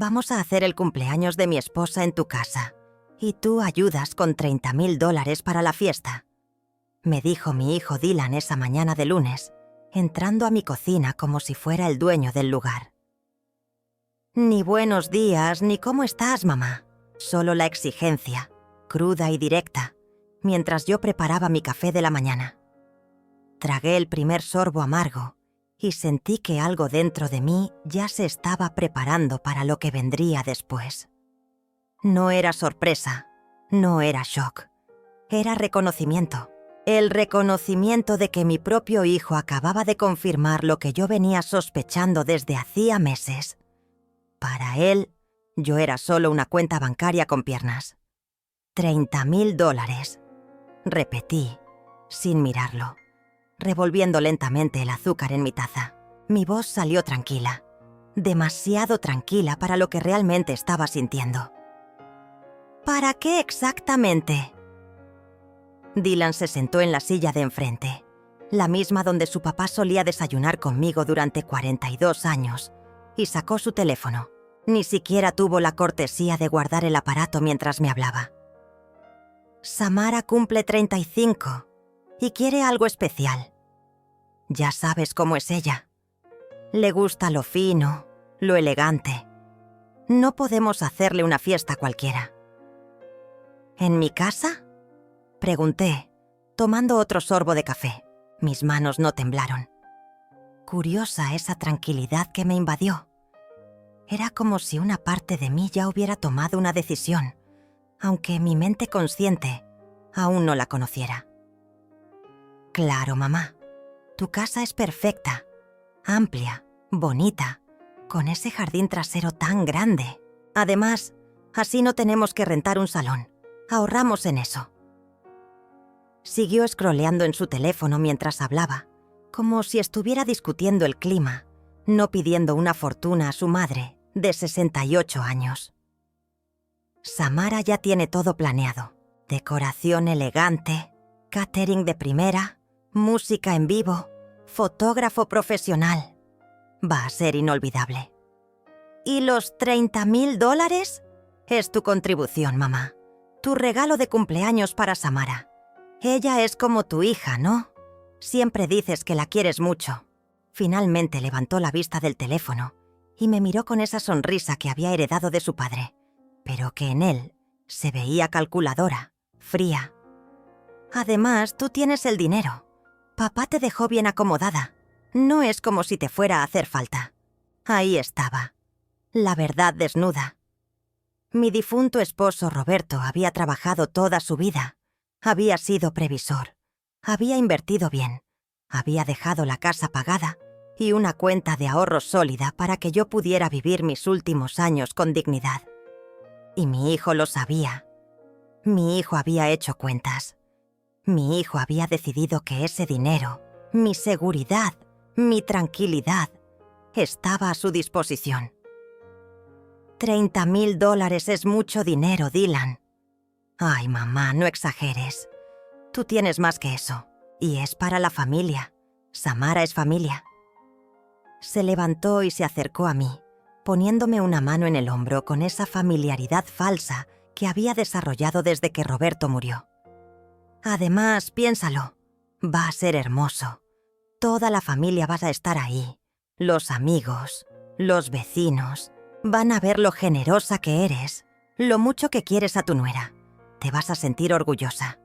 Vamos a hacer el cumpleaños de mi esposa en tu casa y tú ayudas con $30,000 para la fiesta, me dijo mi hijo Dylan esa mañana de lunes, entrando a mi cocina como si fuera el dueño del lugar. Ni buenos días, ni cómo estás, mamá. Solo la exigencia, cruda y directa, mientras yo preparaba mi café de la mañana. Tragué el primer sorbo amargo y sentí que algo dentro de mí ya se estaba preparando para lo que vendría después. No era sorpresa, no era shock, era reconocimiento. El reconocimiento de que mi propio hijo acababa de confirmar lo que yo venía sospechando desde hacía meses. Para él, yo era solo una cuenta bancaria con piernas. $30,000, repetí, sin mirarlo, revolviendo lentamente el azúcar en mi taza. Mi voz salió tranquila, demasiado tranquila para lo que realmente estaba sintiendo. ¿Para qué exactamente? Dylan se sentó en la silla de enfrente, la misma donde su papá solía desayunar conmigo durante 42 años, y sacó su teléfono. Ni siquiera tuvo la cortesía de guardar el aparato mientras me hablaba. Samara cumple 35 y quiere algo especial. Ya sabes cómo es ella. Le gusta lo fino, lo elegante. No podemos hacerle una fiesta cualquiera. ¿En mi casa?, pregunté, tomando otro sorbo de café. Mis manos no temblaron. Curiosa esa tranquilidad que me invadió. Era como si una parte de mí ya hubiera tomado una decisión, aunque mi mente consciente aún no la conociera. Claro, mamá. Tu casa es perfecta, amplia, bonita, con ese jardín trasero tan grande. Además, así no tenemos que rentar un salón. Ahorramos en eso. Siguió scrolleando en su teléfono mientras hablaba, como si estuviera discutiendo el clima, no pidiendo una fortuna a su madre, de 68 años. Samara ya tiene todo planeado. Decoración elegante, catering de primera, música en vivo, fotógrafo profesional. Va a ser inolvidable. ¿Y los $30,000? Es tu contribución, mamá. Tu regalo de cumpleaños para Samara. Ella es como tu hija, ¿no? Siempre dices que la quieres mucho. Finalmente levantó la vista del teléfono y me miró con esa sonrisa que había heredado de su padre, pero que en él se veía calculadora, fría. Además, tú tienes el dinero. Papá te dejó bien acomodada. No es como si te fuera a hacer falta. Ahí estaba, la verdad desnuda. Mi difunto esposo Roberto había trabajado toda su vida. Había sido previsor. Había invertido bien. Había dejado la casa pagada y una cuenta de ahorros sólida para que yo pudiera vivir mis últimos años con dignidad. Y mi hijo lo sabía. Mi hijo había hecho cuentas. Mi hijo había decidido que ese dinero, mi seguridad, mi tranquilidad, estaba a su disposición. $30,000 es mucho dinero, Dylan. Ay, mamá, no exageres. Tú tienes más que eso. Y es para la familia. Samara es familia. Se levantó y se acercó a mí, poniéndome una mano en el hombro con esa familiaridad falsa que había desarrollado desde que Roberto murió. Además, piénsalo, va a ser hermoso. Toda la familia vas a estar ahí. Los amigos, los vecinos, van a ver lo generosa que eres, lo mucho que quieres a tu nuera. Te vas a sentir orgullosa.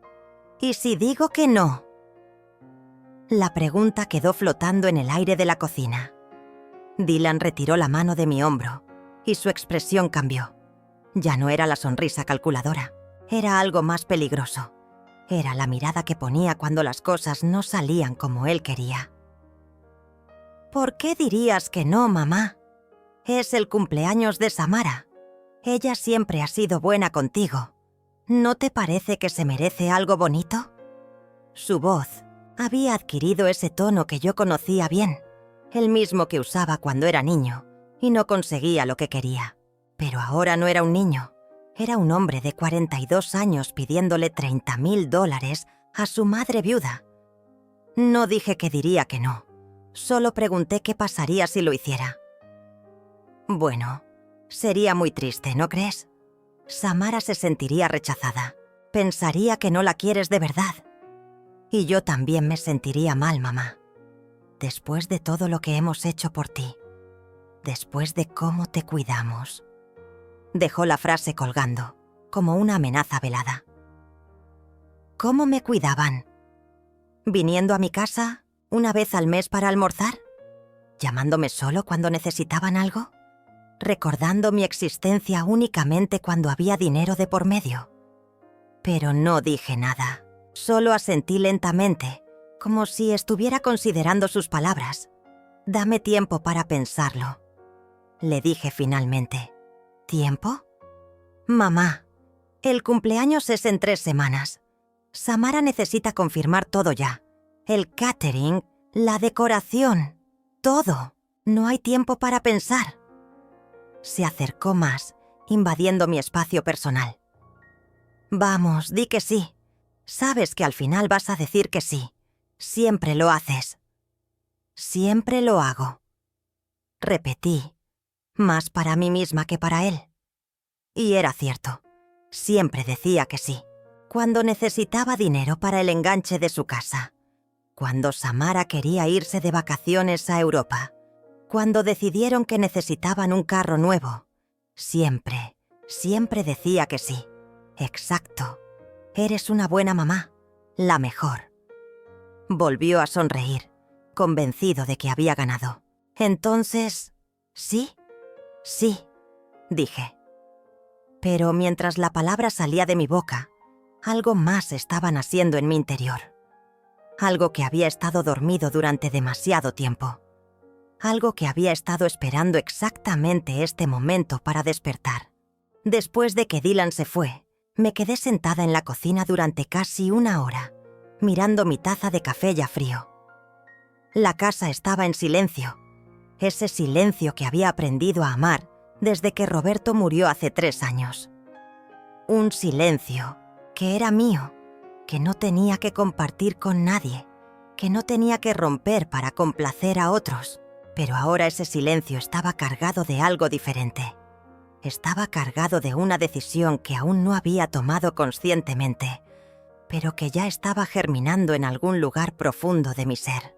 ¿Y si digo que no? La pregunta quedó flotando en el aire de la cocina. Dylan retiró la mano de mi hombro y su expresión cambió. Ya no era la sonrisa calculadora, era algo más peligroso. Era la mirada que ponía cuando las cosas no salían como él quería. ¿Por qué dirías que no, mamá? Es el cumpleaños de Samara. Ella siempre ha sido buena contigo. ¿No te parece que se merece algo bonito? Su voz había adquirido ese tono que yo conocía bien, el mismo que usaba cuando era niño, y no conseguía lo que quería. Pero ahora no era un niño, era un hombre de 42 años pidiéndole $30,000 a su madre viuda. No dije que diría que no, solo pregunté qué pasaría si lo hiciera. Bueno, Sería muy triste, ¿no crees? Samara se sentiría rechazada. Pensaría que no la quieres de verdad. Y yo también me sentiría mal, mamá. Después de todo lo que hemos hecho por ti. Después de cómo te cuidamos. Dejó la frase colgando, como una amenaza velada. ¿Cómo me cuidaban? ¿Viniendo a mi casa una vez al mes para almorzar? ¿Llamándome solo cuando necesitaban algo? ¿Recordando mi existencia únicamente cuando había dinero de por medio? Pero no dije nada. Solo asentí lentamente, como si estuviera considerando sus palabras. Dame tiempo para pensarlo. Le dije finalmente. ¿Tiempo? Mamá, el cumpleaños es en 3 semanas. Samara necesita confirmar todo ya. El catering, la decoración, todo. No hay tiempo para pensar. Se acercó más, invadiendo mi espacio personal. Vamos, di que sí. Sabes que al final vas a decir que sí. Siempre lo haces. Siempre lo hago. Repetí, más para mí misma que para él. Y era cierto. Siempre decía que sí. Cuando necesitaba dinero para el enganche de su casa. Cuando Samara quería irse de vacaciones a Europa. Cuando decidieron que necesitaban un carro nuevo. Siempre decía que sí. Exacto. Eres una buena mamá. La mejor. Volvió a sonreír, convencido de que había ganado. Entonces, ¿sí? Sí, dije. Pero mientras la palabra salía de mi boca, algo más estaba naciendo en mi interior. Algo que había estado dormido durante demasiado tiempo. Algo que había estado esperando exactamente este momento para despertar. Después de que Dylan se fue, me quedé sentada en la cocina durante casi 1 hora, mirando mi taza de café ya frío. La casa estaba en silencio. Ese silencio que había aprendido a amar desde que Roberto murió hace 3 años. Un silencio que era mío, que no tenía que compartir con nadie, que no tenía que romper para complacer a otros. Pero ahora ese silencio estaba cargado de algo diferente. Estaba cargado de una decisión que aún no había tomado conscientemente, pero que ya estaba germinando en algún lugar profundo de mi ser.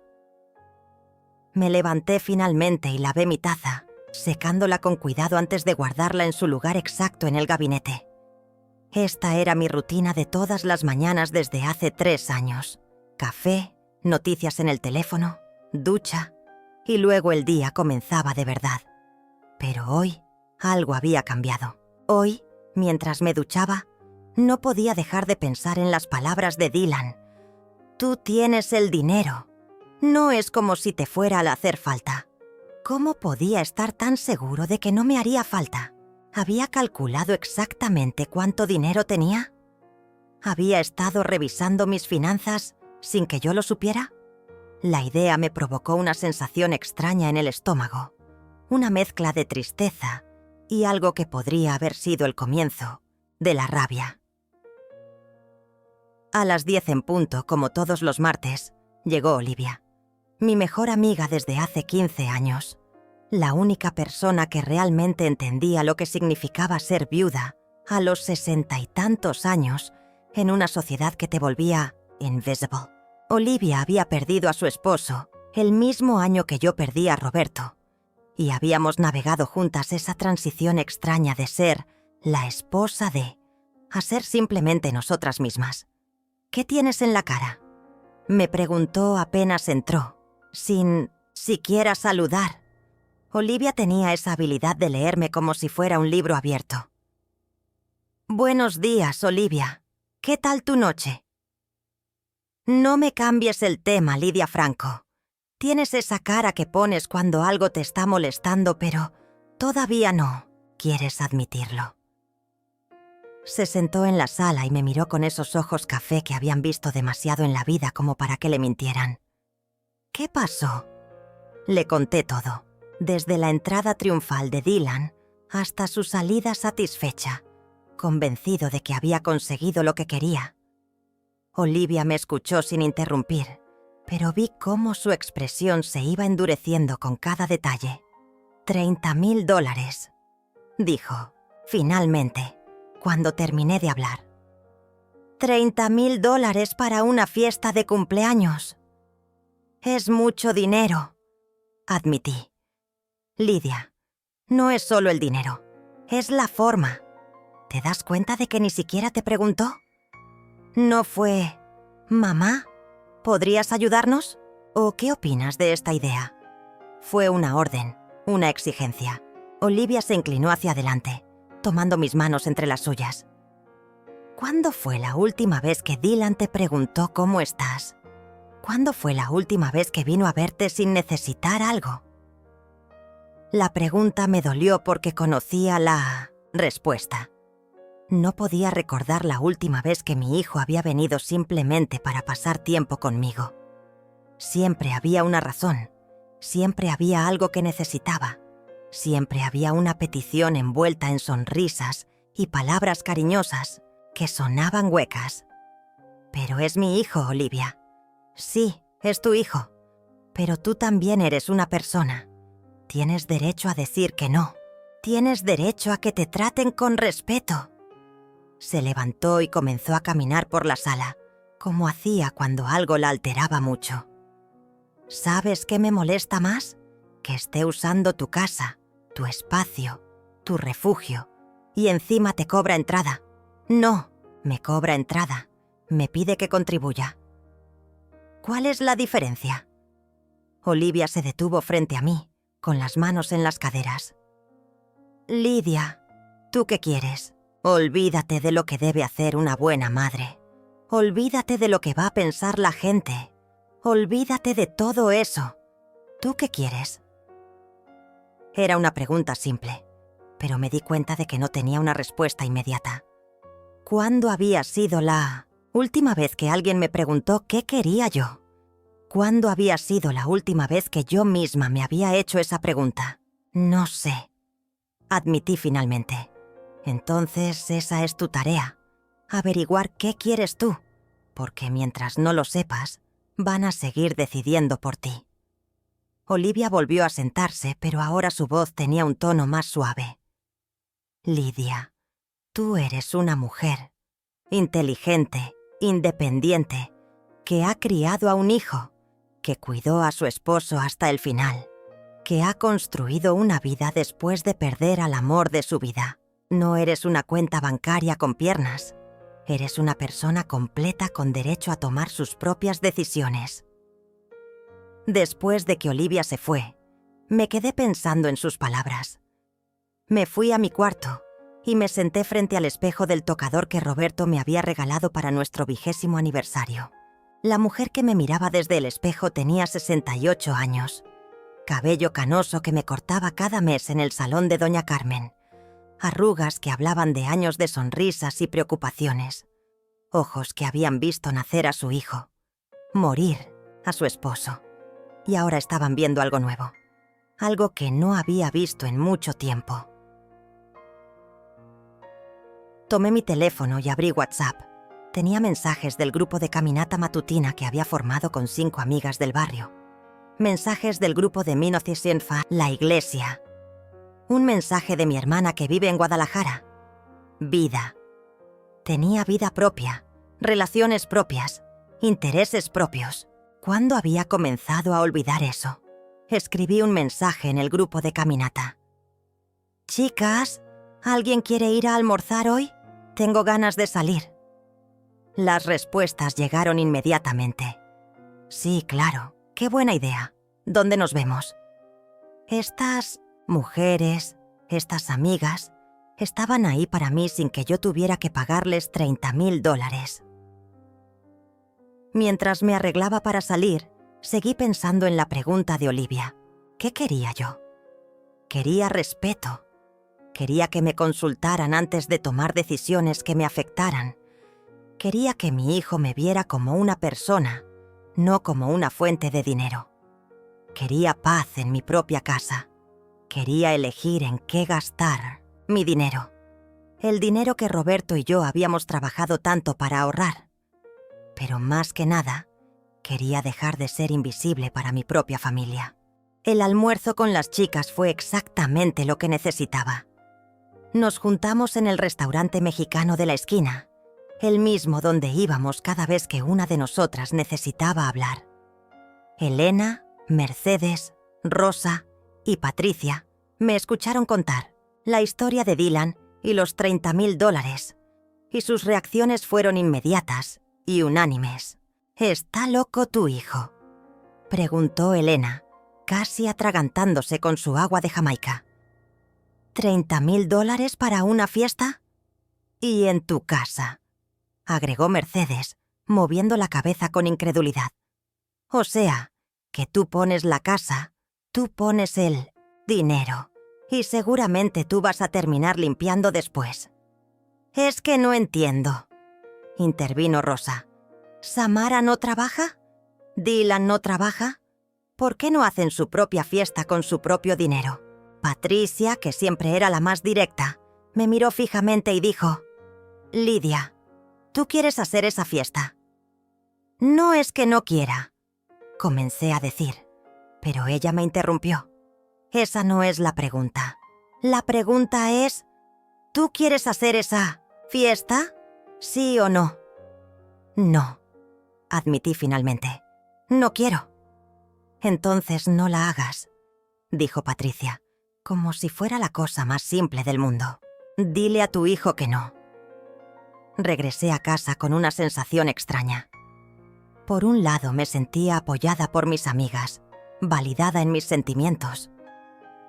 Me levanté finalmente y lavé mi taza, secándola con cuidado antes de guardarla en su lugar exacto en el gabinete. Esta era mi rutina de todas las mañanas desde hace 3 años. Café, noticias en el teléfono, ducha, y luego el día comenzaba de verdad. Pero hoy algo había cambiado. Hoy, mientras me duchaba, no podía dejar de pensar en las palabras de Dylan. Tú tienes el dinero. No es como si te fuera a hacer falta. ¿Cómo podía estar tan seguro de que no me haría falta? ¿Había calculado exactamente cuánto dinero tenía? ¿Había estado revisando mis finanzas sin que yo lo supiera? La idea me provocó una sensación extraña en el estómago, una mezcla de tristeza y algo que podría haber sido el comienzo de la rabia. A las 10 en punto, como todos los martes, llegó Olivia, mi mejor amiga desde hace 15 años, la única persona que realmente entendía lo que significaba ser viuda a los 60 y tantos años en una sociedad que te volvía invisible. Olivia había perdido a su esposo el mismo año que yo perdí a Roberto, y habíamos navegado juntas esa transición extraña de ser la esposa de a ser simplemente nosotras mismas. ¿Qué tienes en la cara?, me preguntó apenas entró, sin siquiera saludar. Olivia tenía esa habilidad de leerme como si fuera un libro abierto. Buenos días, Olivia. ¿Qué tal tu noche? No me cambies el tema, Lidia Franco. Tienes esa cara que pones cuando algo te está molestando, pero todavía no quieres admitirlo. Se sentó en la sala y me miró con esos ojos café que habían visto demasiado en la vida como para que le mintieran. ¿Qué pasó? Le conté todo, desde la entrada triunfal de Dylan hasta su salida satisfecha, convencido de que había conseguido lo que quería. Olivia me escuchó sin interrumpir, pero vi cómo su expresión se iba endureciendo con cada detalle. $30,000. dijo, finalmente, cuando terminé de hablar. $30,000 para una fiesta de cumpleaños. Es mucho dinero, admití. Lidia, no es solo el dinero, es la forma. ¿Te das cuenta de que ni siquiera te preguntó? No fue, «Mamá, ¿podrías ayudarnos?» ¿O qué opinas de esta idea? Fue una orden, una exigencia. Olivia se inclinó hacia adelante, tomando mis manos entre las suyas. ¿Cuándo fue la última vez que Dylan te preguntó cómo estás? ¿Cuándo fue la última vez que vino a verte sin necesitar algo? La pregunta me dolió porque conocía la respuesta. No podía recordar la última vez que mi hijo había venido simplemente para pasar tiempo conmigo. Siempre había una razón, siempre había algo que necesitaba, siempre había una petición envuelta en sonrisas y palabras cariñosas que sonaban huecas. Pero es mi hijo, Olivia. Sí, es tu hijo, pero tú también eres una persona. Tienes derecho a decir que no. Tienes derecho a que te traten con respeto. Se levantó y comenzó a caminar por la sala, como hacía cuando algo la alteraba mucho. ¿Sabes qué me molesta más? Que esté usando tu casa, tu espacio, tu refugio, y encima te cobra entrada. No, me cobra entrada. Me pide que contribuya. ¿Cuál es la diferencia? Olivia se detuvo frente a mí, con las manos en las caderas. Lidia, ¿tú qué quieres? Olvídate de lo que debe hacer una buena madre. Olvídate de lo que va a pensar la gente. Olvídate de todo eso. ¿Tú qué quieres? Era una pregunta simple, pero me di cuenta de que no tenía una respuesta inmediata. ¿Cuándo había sido la última vez que alguien me preguntó qué quería yo? ¿Cuándo había sido la última vez que yo misma me había hecho esa pregunta? No sé. Admití finalmente. Entonces esa es tu tarea, averiguar qué quieres tú, porque mientras no lo sepas, van a seguir decidiendo por ti. Olivia volvió a sentarse, pero ahora su voz tenía un tono más suave. Lidia, tú eres una mujer inteligente, independiente, que ha criado a un hijo, que cuidó a su esposo hasta el final, que ha construido una vida después de perder al amor de su vida. No eres una cuenta bancaria con piernas. Eres una persona completa con derecho a tomar sus propias decisiones. Después de que Olivia se fue, me quedé pensando en sus palabras. Me fui a mi cuarto y me senté frente al espejo del tocador que Roberto me había regalado para nuestro 20º aniversario. La mujer que me miraba desde el espejo tenía 68 años. Cabello canoso que me cortaba cada mes en el salón de Doña Carmen. Arrugas que hablaban de años de sonrisas y preocupaciones. Ojos que habían visto nacer a su hijo, morir a su esposo. Y ahora estaban viendo algo nuevo. Algo que no había visto en mucho tiempo. Tomé mi teléfono y abrí WhatsApp. Tenía mensajes del grupo de caminata matutina que había formado con 5 amigas del barrio. Mensajes del grupo de Minociencienfa, la iglesia. Un mensaje de mi hermana que vive en Guadalajara. Vida. Tenía vida propia, relaciones propias, intereses propios. ¿Cuándo había comenzado a olvidar eso? Escribí un mensaje en el grupo de caminata. Chicas, ¿alguien quiere ir a almorzar hoy? Tengo ganas de salir. Las respuestas llegaron inmediatamente. Sí, claro. Qué buena idea. ¿Dónde nos vemos? Estas mujeres, estas amigas, estaban ahí para mí sin que yo tuviera que pagarles $30,000. Mientras me arreglaba para salir, seguí pensando en la pregunta de Olivia. ¿Qué quería yo? Quería respeto. Quería que me consultaran antes de tomar decisiones que me afectaran. Quería que mi hijo me viera como una persona, no como una fuente de dinero. Quería paz en mi propia casa. Quería elegir en qué gastar mi dinero. El dinero que Roberto y yo habíamos trabajado tanto para ahorrar. Pero más que nada, quería dejar de ser invisible para mi propia familia. El almuerzo con las chicas fue exactamente lo que necesitaba. Nos juntamos en el restaurante mexicano de la esquina, el mismo donde íbamos cada vez que una de nosotras necesitaba hablar. Elena, Mercedes, Rosa y Patricia me escucharon contar la historia de Dylan y los $30,000, y sus reacciones fueron inmediatas y unánimes. «¿Está loco tu hijo?», preguntó Elena, casi atragantándose con su agua de Jamaica. «¿$30,000 para una fiesta? Y en tu casa», agregó Mercedes, moviendo la cabeza con incredulidad. «O sea, que tú pones la casa, tú pones el dinero, y seguramente tú vas a terminar limpiando después». «Es que no entiendo», intervino Rosa. «¿Samara no trabaja? ¿Dylan no trabaja? ¿Por qué no hacen su propia fiesta con su propio dinero?». Patricia, que siempre era la más directa, me miró fijamente y dijo: «Lidia, ¿tú quieres hacer esa fiesta?». «No es que no quiera», comencé a decir, pero ella me interrumpió. «Esa no es la pregunta. La pregunta es, ¿tú quieres hacer esa fiesta? ¿Sí o no?». «No», admití finalmente. «No quiero». «Entonces no la hagas», dijo Patricia, como si fuera la cosa más simple del mundo. «Dile a tu hijo que no». Regresé a casa con una sensación extraña. Por un lado me sentía apoyada por mis amigas, validada en mis sentimientos.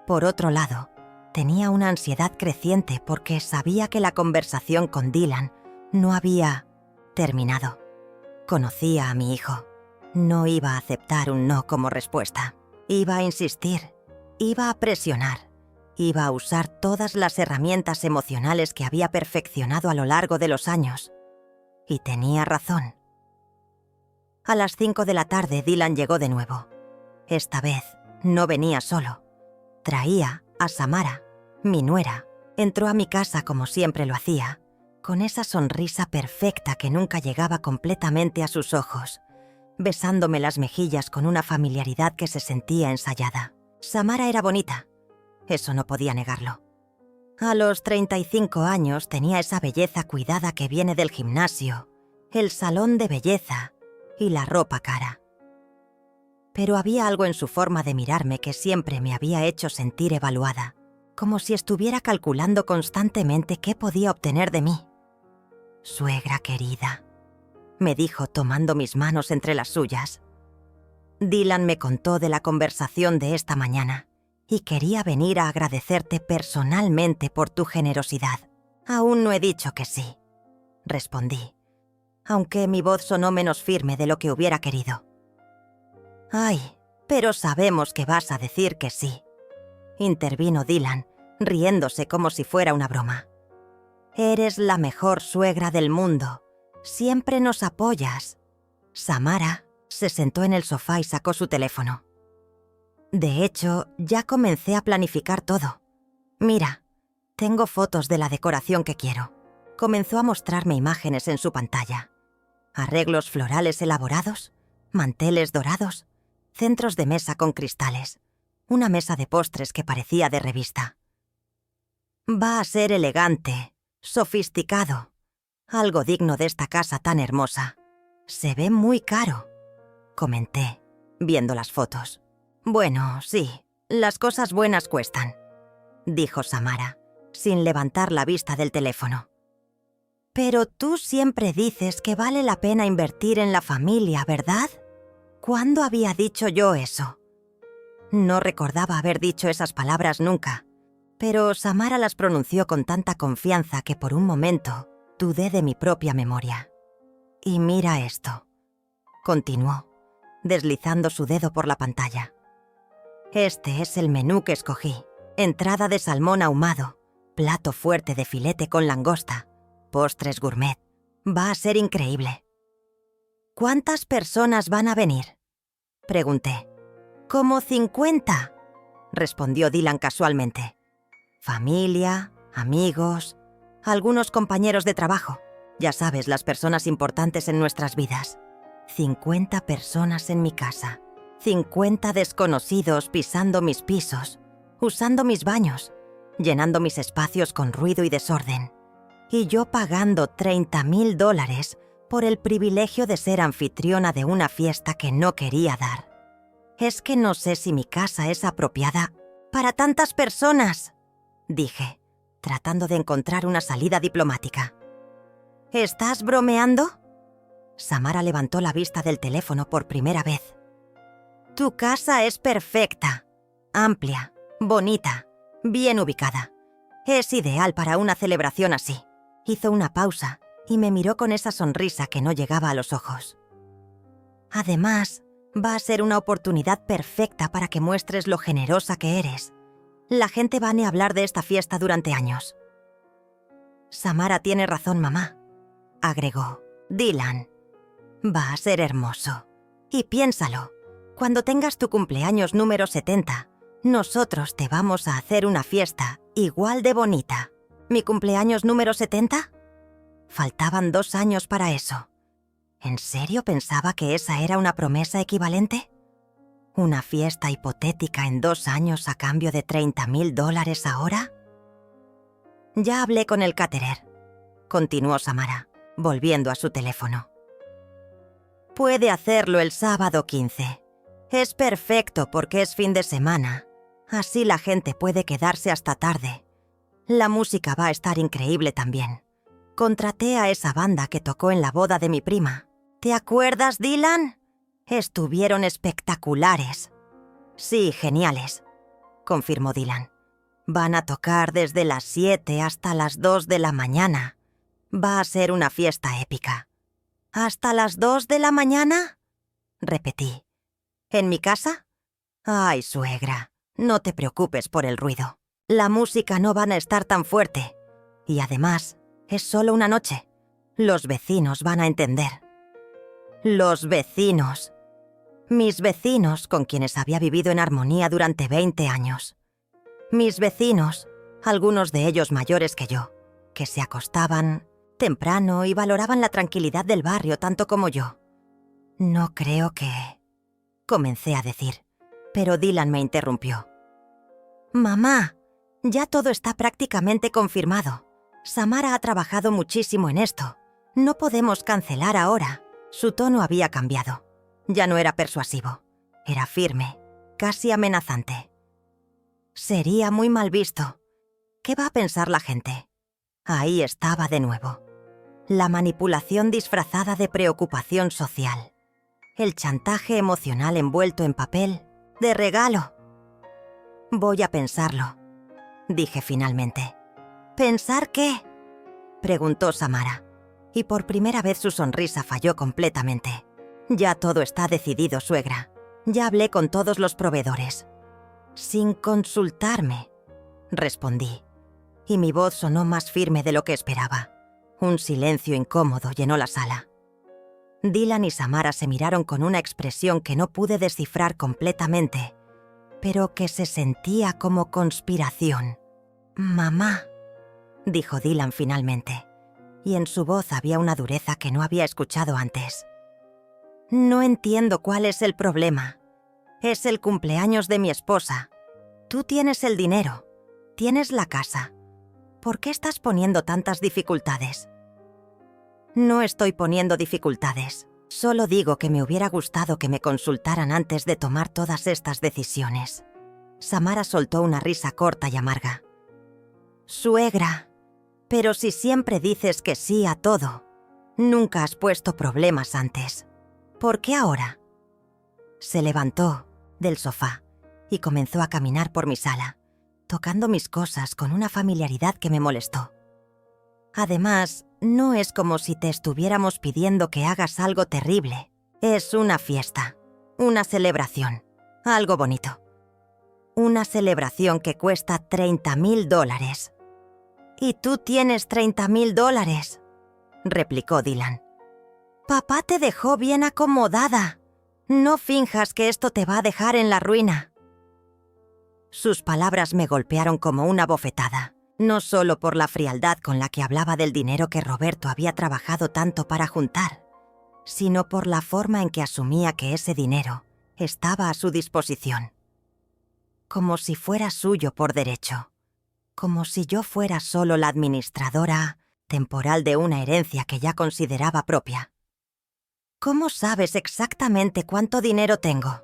Por otro lado, tenía una ansiedad creciente porque sabía que la conversación con Dylan no había terminado. Conocía a mi hijo. No iba a aceptar un no como respuesta. Iba a insistir, iba a presionar, iba a usar todas las herramientas emocionales que había perfeccionado a lo largo de los años. Y tenía razón. A las 5 de la tarde Dylan llegó de nuevo. Esta vez no venía solo. Traía a Samara, mi nuera. Entró a mi casa como siempre lo hacía, con esa sonrisa perfecta que nunca llegaba completamente a sus ojos, besándome las mejillas con una familiaridad que se sentía ensayada. Samara era bonita, eso no podía negarlo. A los 35 años tenía esa belleza cuidada que viene del gimnasio, el salón de belleza y la ropa cara. Pero había algo en su forma de mirarme que siempre me había hecho sentir evaluada, como si estuviera calculando constantemente qué podía obtener de mí. «Suegra querida», me dijo tomando mis manos entre las suyas. «Dylan me contó de la conversación de esta mañana y quería venir a agradecerte personalmente por tu generosidad». «Aún no he dicho que sí», respondí, aunque mi voz sonó menos firme de lo que hubiera querido. «Ay, pero sabemos que vas a decir que sí», intervino Dylan, riéndose como si fuera una broma. «Eres la mejor suegra del mundo. Siempre nos apoyas». Samara se sentó en el sofá y sacó su teléfono. «De hecho, ya comencé a planificar todo. Mira, tengo fotos de la decoración que quiero». Comenzó a mostrarme imágenes en su pantalla. Arreglos florales elaborados, manteles dorados, centros de mesa con cristales, una mesa de postres que parecía de revista. «Va a ser elegante, sofisticado, algo digno de esta casa tan hermosa. Se ve muy caro», comenté, viendo las fotos. «Bueno, sí, las cosas buenas cuestan», dijo Samara, sin levantar la vista del teléfono. «Pero tú siempre dices que vale la pena invertir en la familia, ¿verdad? ¿Cuándo había dicho yo eso?». No recordaba haber dicho esas palabras nunca, pero Samara las pronunció con tanta confianza que por un momento dudé de mi propia memoria. «Y mira esto», continuó, deslizando su dedo por la pantalla. «Este es el menú que escogí. Entrada de salmón ahumado, plato fuerte de filete con langosta, postres gourmet. Va a ser increíble». «¿Cuántas personas van a venir?», pregunté. «Como 50», respondió Dylan casualmente. «Familia, amigos, algunos compañeros de trabajo. Ya sabes, las personas importantes en nuestras vidas. 50 personas en mi casa. 50 desconocidos pisando mis pisos, usando mis baños, llenando mis espacios con ruido y desorden. Y yo pagando $30,000 por el privilegio de ser anfitriona de una fiesta que no quería dar. Es que no sé si mi casa es apropiada para tantas personas, dije, tratando de encontrar una salida diplomática. ¿Estás bromeando? Samara levantó la vista del teléfono por primera vez. Tu casa es perfecta, amplia, bonita, bien ubicada. Es ideal para una celebración así. Hizo una pausa y me miró con esa sonrisa que no llegaba a los ojos. Además, va a ser una oportunidad perfecta para que muestres lo generosa que eres. La gente va a hablar de esta fiesta durante años. Samara tiene razón, mamá, agregó. Dylan, va a ser hermoso. Y piénsalo, cuando tengas tu cumpleaños número 70, nosotros te vamos a hacer una fiesta igual de bonita. ¿Mi cumpleaños número 70? Faltaban 2 años para eso. ¿En serio pensaba que esa era una promesa equivalente? ¿Una fiesta hipotética en 2 años a cambio de $30,000 ahora? Ya hablé con el caterer, continuó Samara, volviendo a su teléfono. Puede hacerlo el sábado 15. Es perfecto porque es fin de semana. Así la gente puede quedarse hasta tarde. La música va a estar increíble también. Contraté a esa banda que tocó en la boda de mi prima. ¿Te acuerdas, Dylan? Estuvieron espectaculares. Sí, geniales, confirmó Dylan. Van a tocar desde las 7 hasta las 2 de la mañana. Va a ser una fiesta épica. ¿Hasta las 2 de la mañana? Repetí. ¿En mi casa? Ay, suegra, no te preocupes por el ruido. La música no van a estar tan fuerte. Y además, es solo una noche. Los vecinos van a entender. Los vecinos. Mis vecinos con quienes había vivido en armonía durante 20 años. Mis vecinos, algunos de ellos mayores que yo, que se acostaban temprano y valoraban la tranquilidad del barrio tanto como yo. No creo que... comencé a decir, pero Dylan me interrumpió. Mamá, ya todo está prácticamente confirmado. Samara ha trabajado muchísimo en esto. No podemos cancelar ahora. Su tono había cambiado. Ya no era persuasivo. Era firme, casi amenazante. Sería muy mal visto. ¿Qué va a pensar la gente? Ahí estaba de nuevo. La manipulación disfrazada de preocupación social. El chantaje emocional envuelto en papel de regalo. Voy a pensarlo, dije finalmente. ¿Pensar qué? Preguntó Samara, y por primera vez su sonrisa falló completamente. Ya todo está decidido, suegra. Ya hablé con todos los proveedores. Sin consultarme, respondí, y mi voz sonó más firme de lo que esperaba. Un silencio incómodo llenó la sala. Dylan y Samara se miraron con una expresión que no pude descifrar completamente, pero que se sentía como conspiración. «Mamá», dijo Dylan finalmente, y en su voz había una dureza que no había escuchado antes. «No entiendo cuál es el problema. Es el cumpleaños de mi esposa. Tú tienes el dinero, tienes la casa. ¿Por qué estás poniendo tantas dificultades?» No estoy poniendo dificultades. Solo digo que me hubiera gustado que me consultaran antes de tomar todas estas decisiones. Samara soltó una risa corta y amarga. Suegra, pero si siempre dices que sí a todo, nunca has puesto problemas antes. ¿Por qué ahora? Se levantó del sofá y comenzó a caminar por mi sala, tocando mis cosas con una familiaridad que me molestó. Además, no es como si te estuviéramos pidiendo que hagas algo terrible. Es una fiesta, una celebración, algo bonito. Una celebración que cuesta $30,000. «¿Y tú tienes $30,000?» replicó Dylan. «Papá te dejó bien acomodada. No finjas que esto te va a dejar en la ruina». Sus palabras me golpearon como una bofetada. No solo por la frialdad con la que hablaba del dinero que Roberto había trabajado tanto para juntar, sino por la forma en que asumía que ese dinero estaba a su disposición. Como si fuera suyo por derecho. como si yo fuera solo la administradora temporal de una herencia que ya consideraba propia. «¿Cómo sabes exactamente cuánto dinero tengo?»,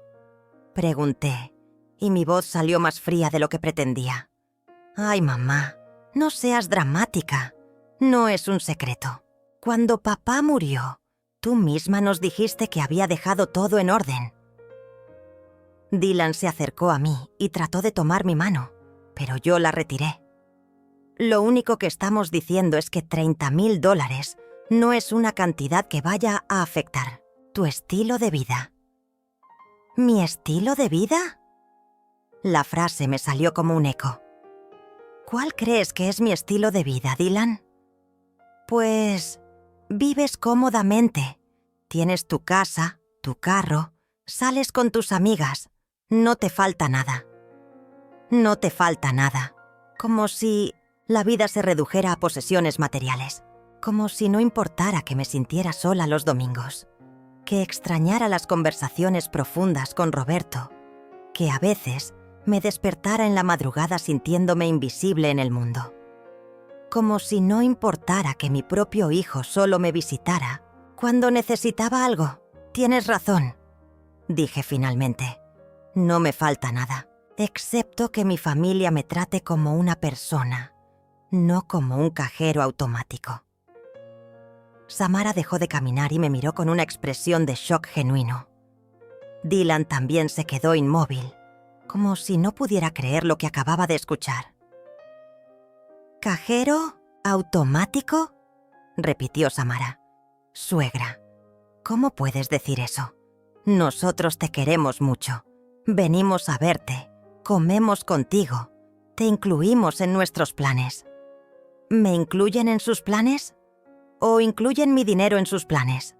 pregunté, y mi voz salió más fría de lo que pretendía. «Ay, mamá, no seas dramática. No es un secreto. Cuando papá murió, tú misma nos dijiste que había dejado todo en orden». Dylan se acercó a mí y trató de tomar mi mano, pero yo la retiré. «Lo único que estamos diciendo es que $30,000 no es una cantidad que vaya a afectar tu estilo de vida». «¿Mi estilo de vida?». La frase me salió como un eco. «¿Cuál crees que es mi estilo de vida, Dylan?». «Pues vives cómodamente. Tienes tu casa, tu carro, sales con tus amigas. No te falta nada». «No te falta nada». Como si la vida se redujera a posesiones materiales. Como si no importara que me sintiera sola los domingos. Que extrañara las conversaciones profundas con Roberto. Que a veces me despertara en la madrugada sintiéndome invisible en el mundo. Como si no importara que mi propio hijo solo me visitara cuando necesitaba algo. «Tienes razón», dije finalmente. «No me falta nada, excepto que mi familia me trate como una persona, no como un cajero automático». Samara dejó de caminar y me miró con una expresión de shock genuino. Dylan también se quedó inmóvil, como si no pudiera creer lo que acababa de escuchar. «¿Cajero automático?», repitió Samara. «Suegra, ¿cómo puedes decir eso? Nosotros te queremos mucho. Venimos a verte, comemos contigo, te incluimos en nuestros planes». «¿Me incluyen en sus planes? ¿O incluyen mi dinero en sus planes?».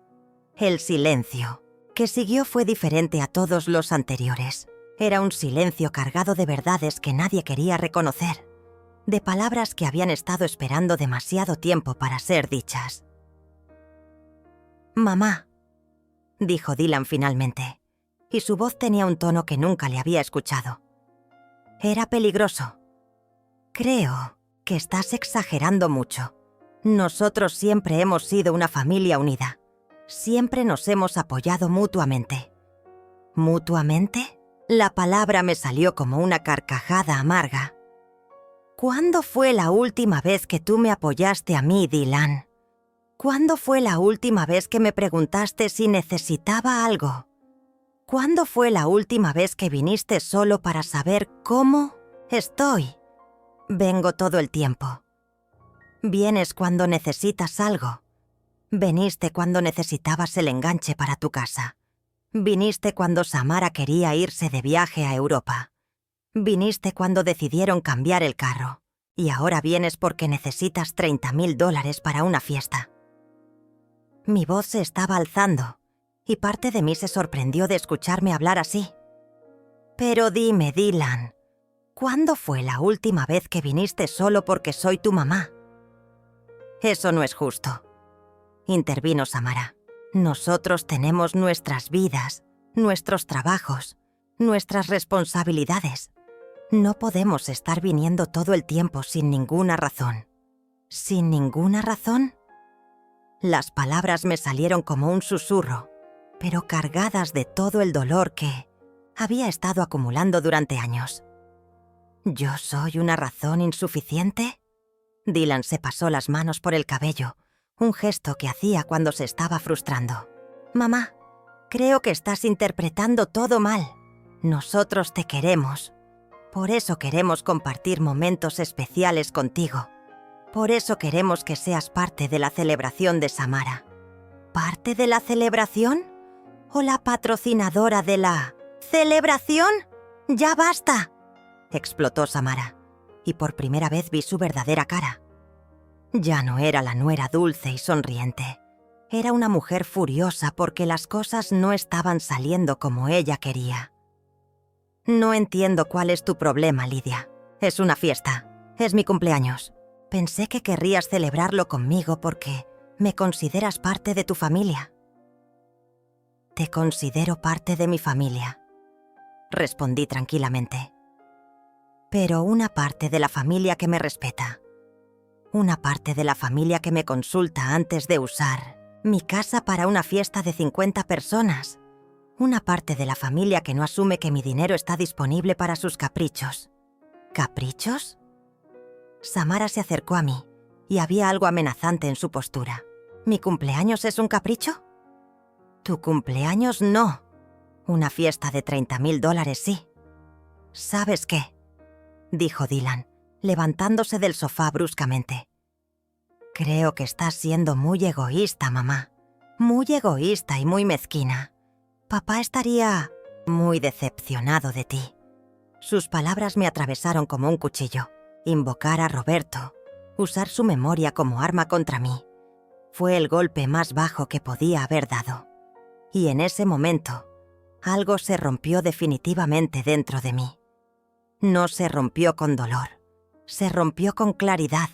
El silencio que siguió fue diferente a todos los anteriores. Era un silencio cargado de verdades que nadie quería reconocer, de palabras que habían estado esperando demasiado tiempo para ser dichas. «Mamá», dijo Dylan finalmente, y su voz tenía un tono que nunca le había escuchado. «Era peligroso. Creo que estás exagerando mucho. Nosotros siempre hemos sido una familia unida. Siempre nos hemos apoyado mutuamente». «¿Mutuamente?». La palabra me salió como una carcajada amarga. «¿Cuándo fue la última vez que tú me apoyaste a mí, Dylan? ¿Cuándo fue la última vez que me preguntaste si necesitaba algo? ¿Cuándo fue la última vez que viniste solo para saber cómo estoy? Vengo todo el tiempo. Vienes cuando necesitas algo. Veniste cuando necesitabas el enganche para tu casa. Viniste cuando Samara quería irse de viaje a Europa. Viniste cuando decidieron cambiar el carro. Y ahora vienes porque necesitas $30,000 para una fiesta». Mi voz se estaba alzando, y parte de mí se sorprendió de escucharme hablar así. «Pero dime, Dylan, ¿cuándo fue la última vez que viniste solo porque soy tu mamá?». «Eso no es justo», intervino Samara. «Nosotros tenemos nuestras vidas, nuestros trabajos, nuestras responsabilidades. No podemos estar viniendo todo el tiempo sin ninguna razón». «¿Sin ninguna razón?». Las palabras me salieron como un susurro, pero cargadas de todo el dolor que había estado acumulando durante años. ¿Yo soy una razón insuficiente? Dylan se pasó las manos por el cabello, un gesto que hacía cuando se estaba frustrando. «Mamá, creo que estás interpretando todo mal. Nosotros te queremos. Por eso queremos compartir momentos especiales contigo. Por eso queremos que seas parte de la celebración de Samara». ¿Parte de la celebración? ¿O la patrocinadora de la celebración? ¡Ya basta!, explotó Samara, y por primera vez vi su verdadera cara. Ya no era la nuera dulce y sonriente. Era una mujer furiosa porque las cosas no estaban saliendo como ella quería. «No entiendo cuál es tu problema, Lidia. Es una fiesta. Es mi cumpleaños. Pensé que querrías celebrarlo conmigo porque me consideras parte de tu familia». «Te considero parte de mi familia», respondí tranquilamente. Pero una parte de la familia que me respeta, una parte de la familia que me consulta antes de usar mi casa para una fiesta de 50 personas, una parte de la familia que no asume que mi dinero está disponible para sus caprichos. ¿Caprichos? Samara se acercó a mí y había algo amenazante en su postura. ¿Mi cumpleaños es un capricho? Tu cumpleaños no. Una fiesta de $30,000 sí. ¿Sabes qué?, dijo Dylan, levantándose del sofá bruscamente. Creo que estás siendo muy egoísta, mamá. Muy egoísta y muy mezquina. Papá estaría muy decepcionado de ti. Sus palabras me atravesaron como un cuchillo. Invocar a Roberto, usar su memoria como arma contra mí, fue el golpe más bajo que podía haber dado. Y en ese momento, algo se rompió definitivamente dentro de mí. No se rompió con dolor, se rompió con claridad.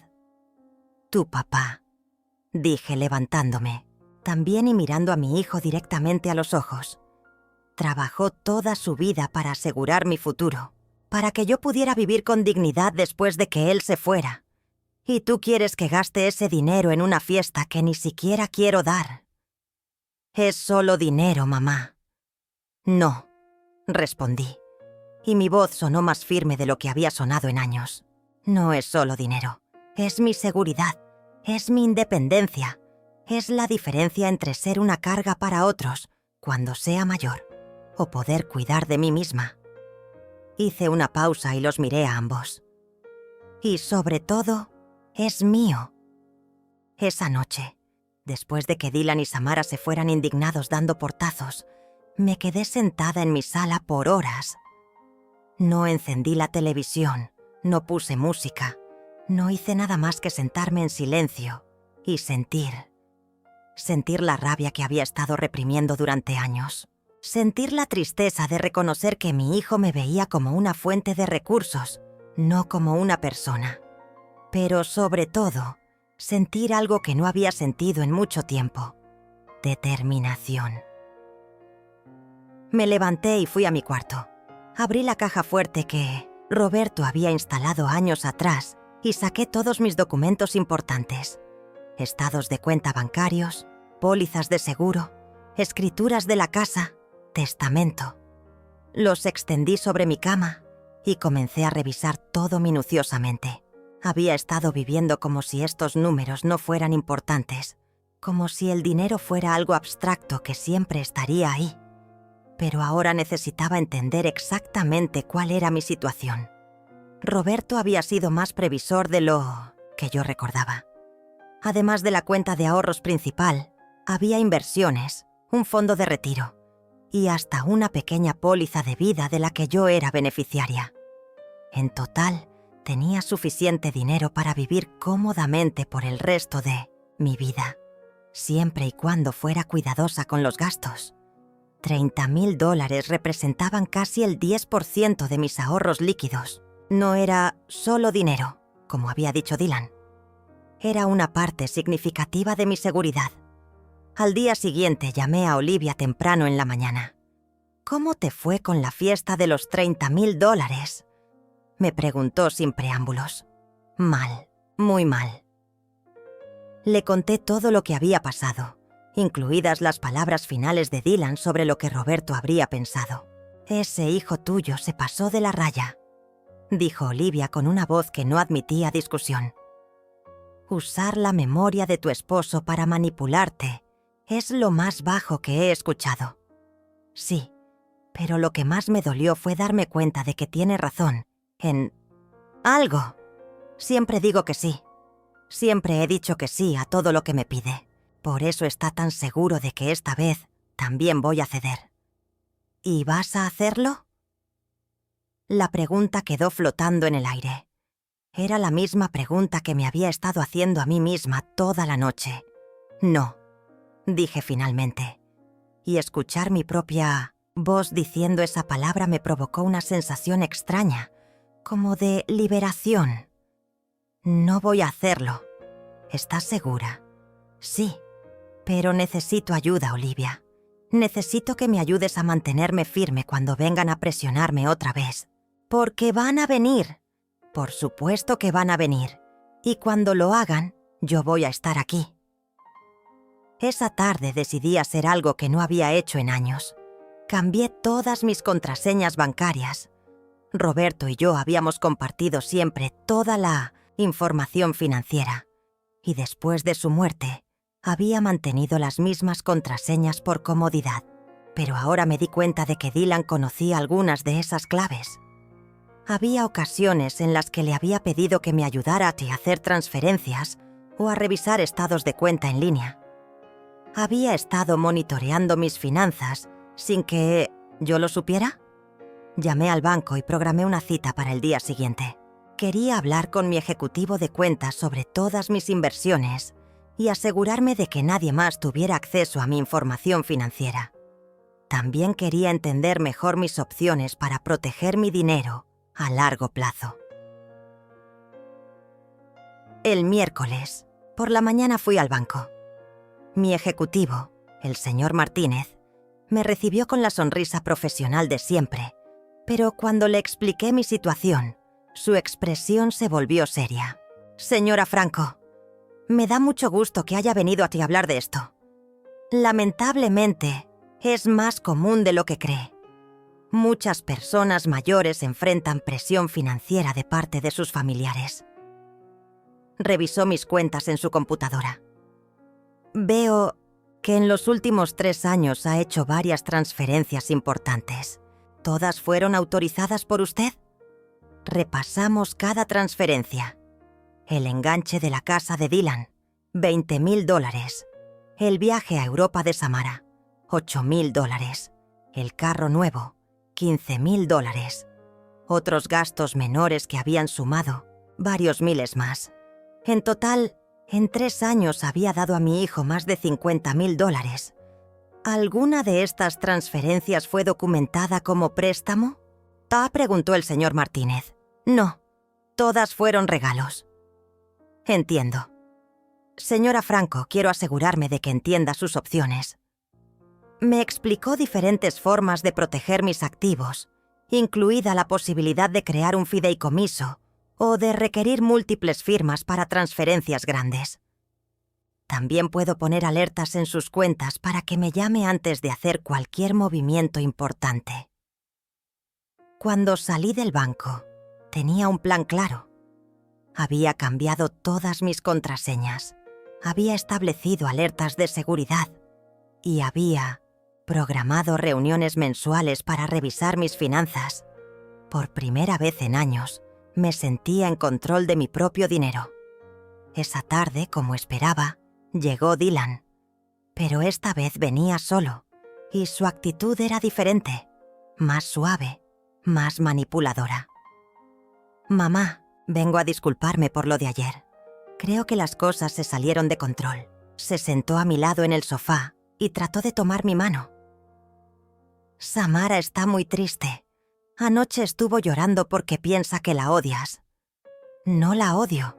Tu papá, dije levantándome, también y mirando a mi hijo directamente a los ojos. Trabajó toda su vida para asegurar mi futuro, para que yo pudiera vivir con dignidad después de que él se fuera. Y tú quieres que gaste ese dinero en una fiesta que ni siquiera quiero dar. Es solo dinero, mamá. No, respondí, y mi voz sonó más firme de lo que había sonado en años. No es solo dinero, es mi seguridad, es mi independencia, es la diferencia entre ser una carga para otros cuando sea mayor o poder cuidar de mí misma. Hice una pausa y los miré a ambos. Y sobre todo, es mío. Esa noche, después de que Dylan y Samara se fueran indignados dando portazos, me quedé sentada en mi sala por horas. No encendí la televisión, no puse música, no hice nada más que sentarme en silencio y sentir la rabia que había estado reprimiendo durante años. Sentir la tristeza de reconocer que mi hijo me veía como una fuente de recursos, no como una persona. Pero sobre todo, sentir algo que no había sentido en mucho tiempo: determinación. Me levanté y fui a mi cuarto. Abrí la caja fuerte que Roberto había instalado años atrás y saqué todos mis documentos importantes: estados de cuenta bancarios, pólizas de seguro, escrituras de la casa, testamento. Los extendí sobre mi cama y comencé a revisar todo minuciosamente. Había estado viviendo como si estos números no fueran importantes, como si el dinero fuera algo abstracto que siempre estaría ahí. Pero ahora necesitaba entender exactamente cuál era mi situación. Roberto había sido más previsor de lo que yo recordaba. Además de la cuenta de ahorros principal, había inversiones, un fondo de retiro y hasta una pequeña póliza de vida de la que yo era beneficiaria. En total, tenía suficiente dinero para vivir cómodamente por el resto de mi vida, siempre y cuando fuera cuidadosa con los gastos. $30,000 representaban casi el 10% de mis ahorros líquidos. No era solo dinero, como había dicho Dylan. Era una parte significativa de mi seguridad. Al día siguiente llamé a Olivia temprano en la mañana. ¿Cómo te fue con la fiesta de los $30,000? Me preguntó sin preámbulos. Mal, muy mal. Le conté todo lo que había pasado, incluidas las palabras finales de Dylan sobre lo que Roberto habría pensado. Ese hijo tuyo se pasó de la raya, dijo Olivia con una voz que no admitía discusión. Usar la memoria de tu esposo para manipularte es lo más bajo que he escuchado. Sí, pero lo que más me dolió fue darme cuenta de que tiene razón en algo. Siempre digo que sí. Siempre he dicho que sí a todo lo que me pide. Por eso está tan seguro de que esta vez también voy a ceder. ¿Y vas a hacerlo? La pregunta quedó flotando en el aire. Era la misma pregunta que me había estado haciendo a mí misma toda la noche. No, dije finalmente. Y escuchar mi propia voz diciendo esa palabra me provocó una sensación extraña, como de liberación. No voy a hacerlo. ¿Estás segura? Sí, pero necesito ayuda, Olivia. Necesito que me ayudes a mantenerme firme cuando vengan a presionarme otra vez. Porque van a venir. Por supuesto que van a venir. Y cuando lo hagan, yo voy a estar aquí. Esa tarde decidí hacer algo que no había hecho en años. Cambié todas mis contraseñas bancarias. Roberto y yo habíamos compartido siempre toda la información financiera. Y después de su muerte, había mantenido las mismas contraseñas por comodidad. Pero ahora me di cuenta de que Dylan conocía algunas de esas claves. Había ocasiones en las que le había pedido que me ayudara a hacer transferencias o a revisar estados de cuenta en línea. Había estado monitoreando mis finanzas sin que yo lo supiera. Llamé al banco y programé una cita para el día siguiente. Quería hablar con mi ejecutivo de cuentas sobre todas mis inversiones y asegurarme de que nadie más tuviera acceso a mi información financiera. También quería entender mejor mis opciones para proteger mi dinero a largo plazo. El miércoles, por la mañana fui al banco. Mi ejecutivo, el señor Martínez, me recibió con la sonrisa profesional de siempre, pero cuando le expliqué mi situación, su expresión se volvió seria. Señora Franco, me da mucho gusto que haya venido a hablar de esto. Lamentablemente, es más común de lo que cree. Muchas personas mayores enfrentan presión financiera de parte de sus familiares. Revisó mis cuentas en su computadora. Veo que en los últimos 3 años ha hecho varias transferencias importantes. ¿Todas fueron autorizadas por usted? Repasamos cada transferencia. El enganche de la casa de Dylan, $20,000. El viaje a Europa de Samara, $8,000. El carro nuevo, $15,000. Otros gastos menores que habían sumado, varios miles más. En total, en 3 años había dado a mi hijo más de $50,000. ¿Alguna de estas transferencias fue documentada como préstamo? Preguntó el señor Martínez. No, todas fueron regalos. Entiendo. Señora Franco, quiero asegurarme de que entienda sus opciones. Me explicó diferentes formas de proteger mis activos, incluida la posibilidad de crear un fideicomiso o de requerir múltiples firmas para transferencias grandes. También puedo poner alertas en sus cuentas para que me llame antes de hacer cualquier movimiento importante. Cuando salí del banco, tenía un plan claro. Había cambiado todas mis contraseñas, había establecido alertas de seguridad y había programado reuniones mensuales para revisar mis finanzas. Por primera vez en años, me sentía en control de mi propio dinero. Esa tarde, como esperaba, llegó Dylan. Pero esta vez venía solo, y su actitud era diferente, más suave, más manipuladora. Mamá, vengo a disculparme por lo de ayer. Creo que las cosas se salieron de control. Se sentó a mi lado en el sofá y trató de tomar mi mano. Samara está muy triste. Anoche estuvo llorando porque piensa que la odias. No la odio,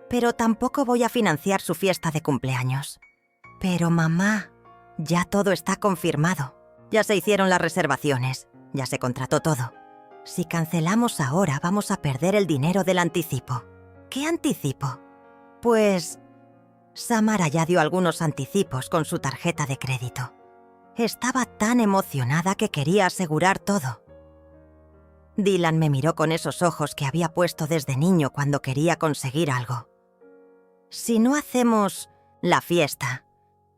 pero tampoco voy a financiar su fiesta de cumpleaños. Pero mamá, ya todo está confirmado. Ya se hicieron las reservaciones, ya se contrató todo. Si cancelamos ahora, vamos a perder el dinero del anticipo. ¿Qué anticipo? Pues Samara ya dio algunos anticipos con su tarjeta de crédito. Estaba tan emocionada que quería asegurar todo. Dylan me miró con esos ojos que había puesto desde niño cuando quería conseguir algo. Si no hacemos la fiesta,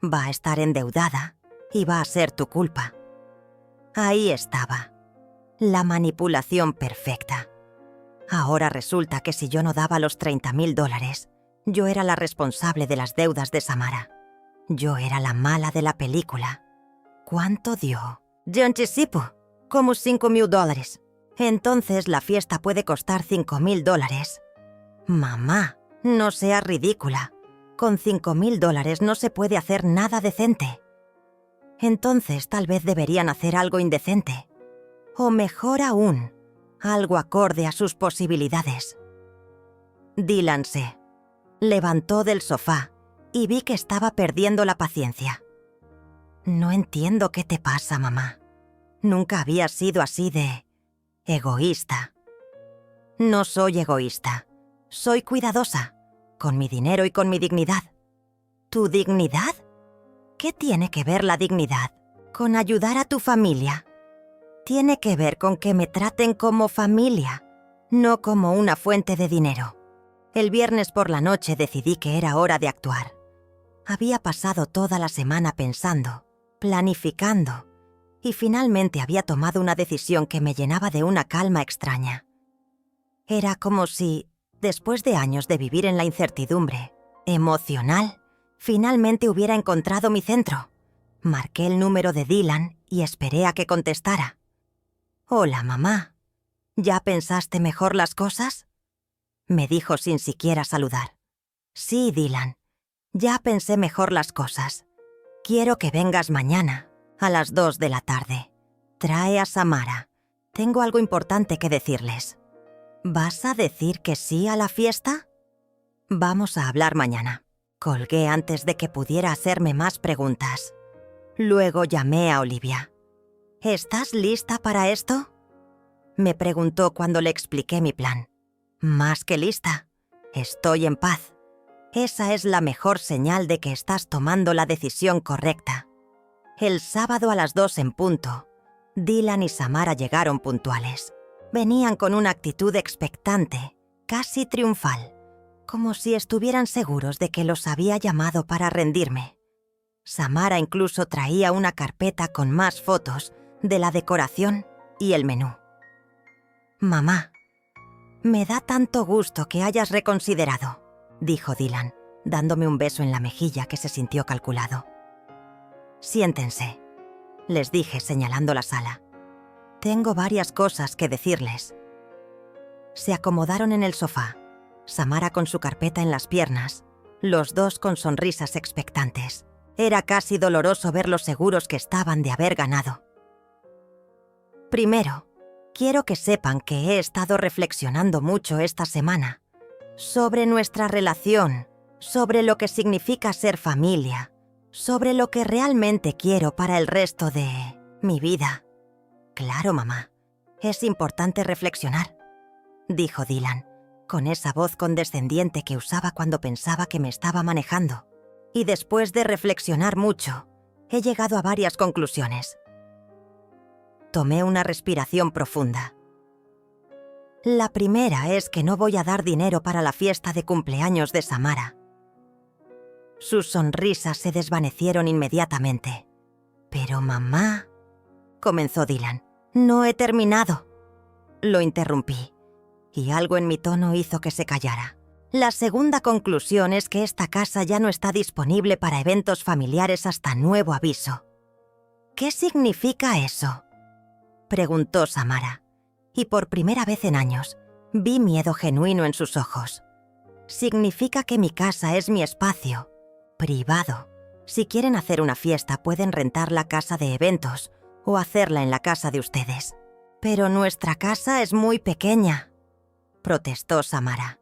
va a estar endeudada y va a ser tu culpa. Ahí estaba, la manipulación perfecta. Ahora resulta que si yo no daba los $30,000, yo era la responsable de las deudas de Samara. Yo era la mala de la película. ¿Cuánto dio? De anticipo, como $5,000. Entonces la fiesta puede costar $5,000. Mamá, no seas ridícula. Con $5,000 no se puede hacer nada decente. Entonces tal vez deberían hacer algo indecente. O mejor aún, algo acorde a sus posibilidades. Dylan se levantó del sofá y vi que estaba perdiendo la paciencia. No entiendo qué te pasa, mamá. Nunca habías sido así de egoísta. No soy egoísta. Soy cuidadosa, con mi dinero y con mi dignidad. ¿Tu dignidad? ¿Qué tiene que ver la dignidad con ayudar a tu familia? Tiene que ver con que me traten como familia, no como una fuente de dinero. El viernes por la noche decidí que era hora de actuar. Había pasado toda la semana pensando, planificando, y finalmente había tomado una decisión que me llenaba de una calma extraña. Era como si, después de años de vivir en la incertidumbre emocional, finalmente hubiera encontrado mi centro. Marqué el número de Dylan y esperé a que contestara. «Hola, mamá. ¿Ya pensaste mejor las cosas?», me dijo sin siquiera saludar. «Sí, Dylan. Ya pensé mejor las cosas. Quiero que vengas mañana, a las 2 de la tarde. Trae a Samara. Tengo algo importante que decirles». «¿Vas a decir que sí a la fiesta?». «Vamos a hablar mañana». Colgué antes de que pudiera hacerme más preguntas. Luego llamé a Olivia. «¿Estás lista para esto?», me preguntó cuando le expliqué mi plan. «Más que lista. Estoy en paz. Esa es la mejor señal de que estás tomando la decisión correcta». El sábado a las 2 en punto, Dylan y Samara llegaron puntuales. Venían con una actitud expectante, casi triunfal, como si estuvieran seguros de que los había llamado para rendirme. Samara incluso traía una carpeta con más fotos de la decoración y el menú. «Mamá, me da tanto gusto que hayas reconsiderado», dijo Dylan, dándome un beso en la mejilla que se sintió calculado. «Siéntense», les dije señalando la sala. «Tengo varias cosas que decirles». Se acomodaron en el sofá, Samara con su carpeta en las piernas, los dos con sonrisas expectantes. Era casi doloroso ver lo seguros que estaban de haber ganado. «Primero, quiero que sepan que he estado reflexionando mucho esta semana sobre nuestra relación, sobre lo que significa ser familia, sobre lo que realmente quiero para el resto de mi vida». «Claro, mamá, es importante reflexionar», dijo Dylan, con esa voz condescendiente que usaba cuando pensaba que me estaba manejando. «Y después de reflexionar mucho, he llegado a varias conclusiones». Tomé una respiración profunda. La primera es que no voy a dar dinero para la fiesta de cumpleaños de Samara. Sus sonrisas se desvanecieron inmediatamente. «Pero mamá», comenzó Dylan. «No he terminado». Lo interrumpí, y algo en mi tono hizo que se callara. «La segunda conclusión es que esta casa ya no está disponible para eventos familiares hasta nuevo aviso». «¿Qué significa eso?», preguntó Samara, y por primera vez en años vi miedo genuino en sus ojos. «Significa que mi casa es mi espacio, privado. Si quieren hacer una fiesta pueden rentar la casa de eventos o hacerla en la casa de ustedes». «Pero nuestra casa es muy pequeña», protestó Samara.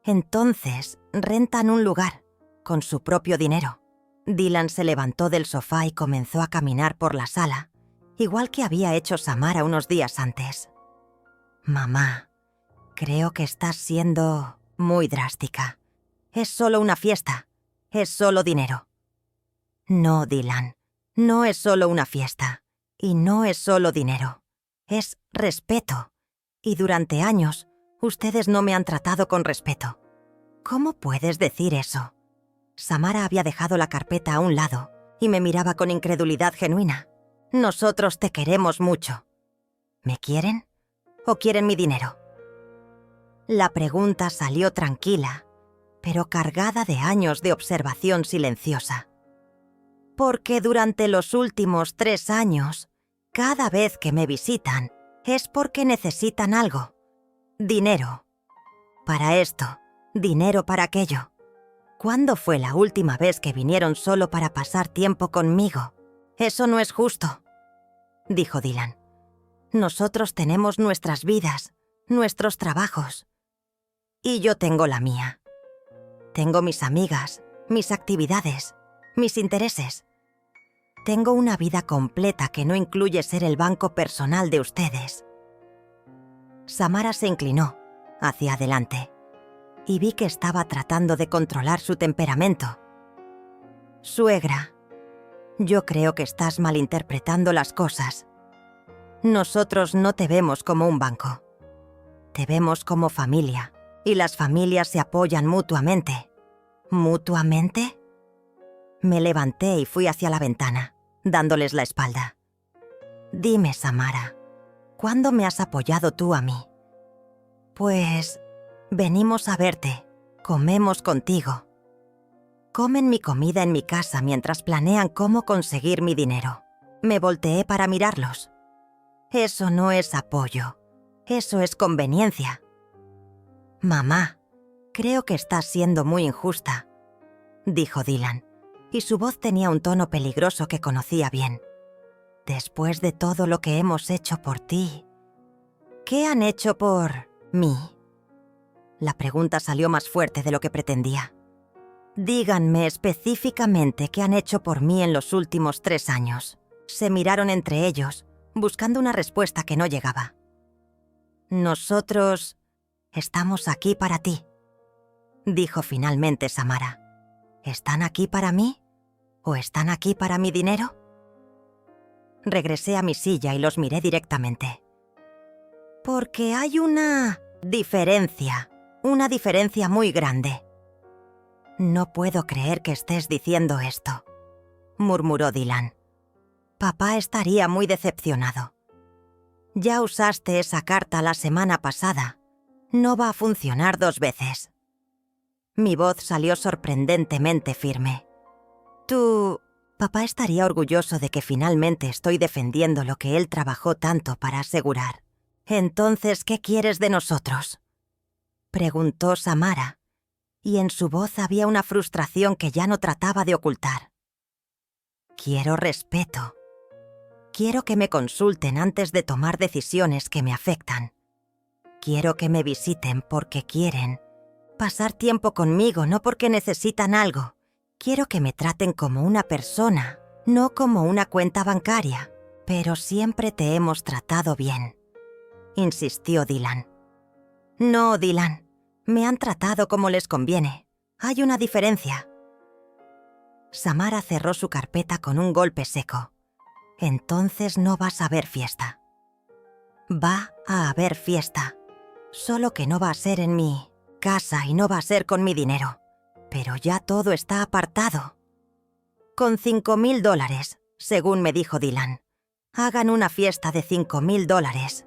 «Entonces rentan un lugar, con su propio dinero». Dylan se levantó del sofá y comenzó a caminar por la sala, igual que había hecho Samara unos días antes. «Mamá, creo que estás siendo muy drástica. Es solo una fiesta. Es solo dinero». «No, Dylan. No es solo una fiesta. Y no es solo dinero. Es respeto. Y durante años, ustedes no me han tratado con respeto». «¿Cómo puedes decir eso?». Samara había dejado la carpeta a un lado y me miraba con incredulidad genuina. «Nosotros te queremos mucho». «¿Me quieren? ¿O quieren mi dinero?». La pregunta salió tranquila, pero cargada de años de observación silenciosa. «Porque durante los últimos 3 años, cada vez que me visitan, es porque necesitan algo. Dinero. Para esto, dinero para aquello. ¿Cuándo fue la última vez que vinieron solo para pasar tiempo conmigo? Eso no es justo», dijo Dylan. «Nosotros tenemos nuestras vidas, nuestros trabajos. Y yo tengo la mía. Tengo mis amigas, mis actividades, mis intereses. Tengo una vida completa que no incluye ser el banco personal de ustedes». Samara se inclinó, hacia adelante y vi que estaba tratando de controlar su temperamento. Suegra, yo creo que estás malinterpretando las cosas. Nosotros no te vemos como un banco. Te vemos como familia, y las familias se apoyan mutuamente. ¿Mutuamente? Me levanté y fui hacia la ventana, dándoles la espalda. Dime, Samara, ¿cuándo me has apoyado tú a mí? Pues venimos a verte, comemos contigo. Comen mi comida en mi casa mientras planean cómo conseguir mi dinero. Me volteé para mirarlos. Eso no es apoyo, eso es conveniencia. Mamá, creo que estás siendo muy injusta, dijo Dylan, y su voz tenía un tono peligroso que conocía bien. Después de todo lo que hemos hecho por ti, ¿qué han hecho por mí? La pregunta salió más fuerte de lo que pretendía. Díganme específicamente qué han hecho por mí en los últimos 3 años. Se miraron entre ellos, buscando una respuesta que no llegaba. Nosotros estamos aquí para ti, dijo finalmente Samara. ¿Están aquí para mí? ¿O están aquí para mi dinero? Regresé a mi silla y los miré directamente. Porque hay una diferencia muy grande. No puedo creer que estés diciendo esto, murmuró Dylan. Papá estaría muy decepcionado. Ya usaste esa carta la semana pasada. No va a funcionar 2 veces. Mi voz salió sorprendentemente firme. Papá estaría orgulloso de que finalmente estoy defendiendo lo que él trabajó tanto para asegurar. Entonces, ¿qué quieres de nosotros? Preguntó Samara, y en su voz había una frustración que ya no trataba de ocultar. Quiero respeto. Quiero que me consulten antes de tomar decisiones que me afectan. Quiero que me visiten porque quieren. Pasar tiempo conmigo, no porque necesitan algo. Quiero que me traten como una persona, no como una cuenta bancaria. Pero siempre te hemos tratado bien, insistió Dylan. No, Dylan. Me han tratado como les conviene. Hay una diferencia. Samara cerró su carpeta con un golpe seco. Entonces no vas a haber fiesta. Va a haber fiesta. Solo que no va a ser en mi casa y no va a ser con mi dinero. Pero ya todo está apartado. Con $5,000, según me dijo Dylan. Hagan una fiesta de $5,000.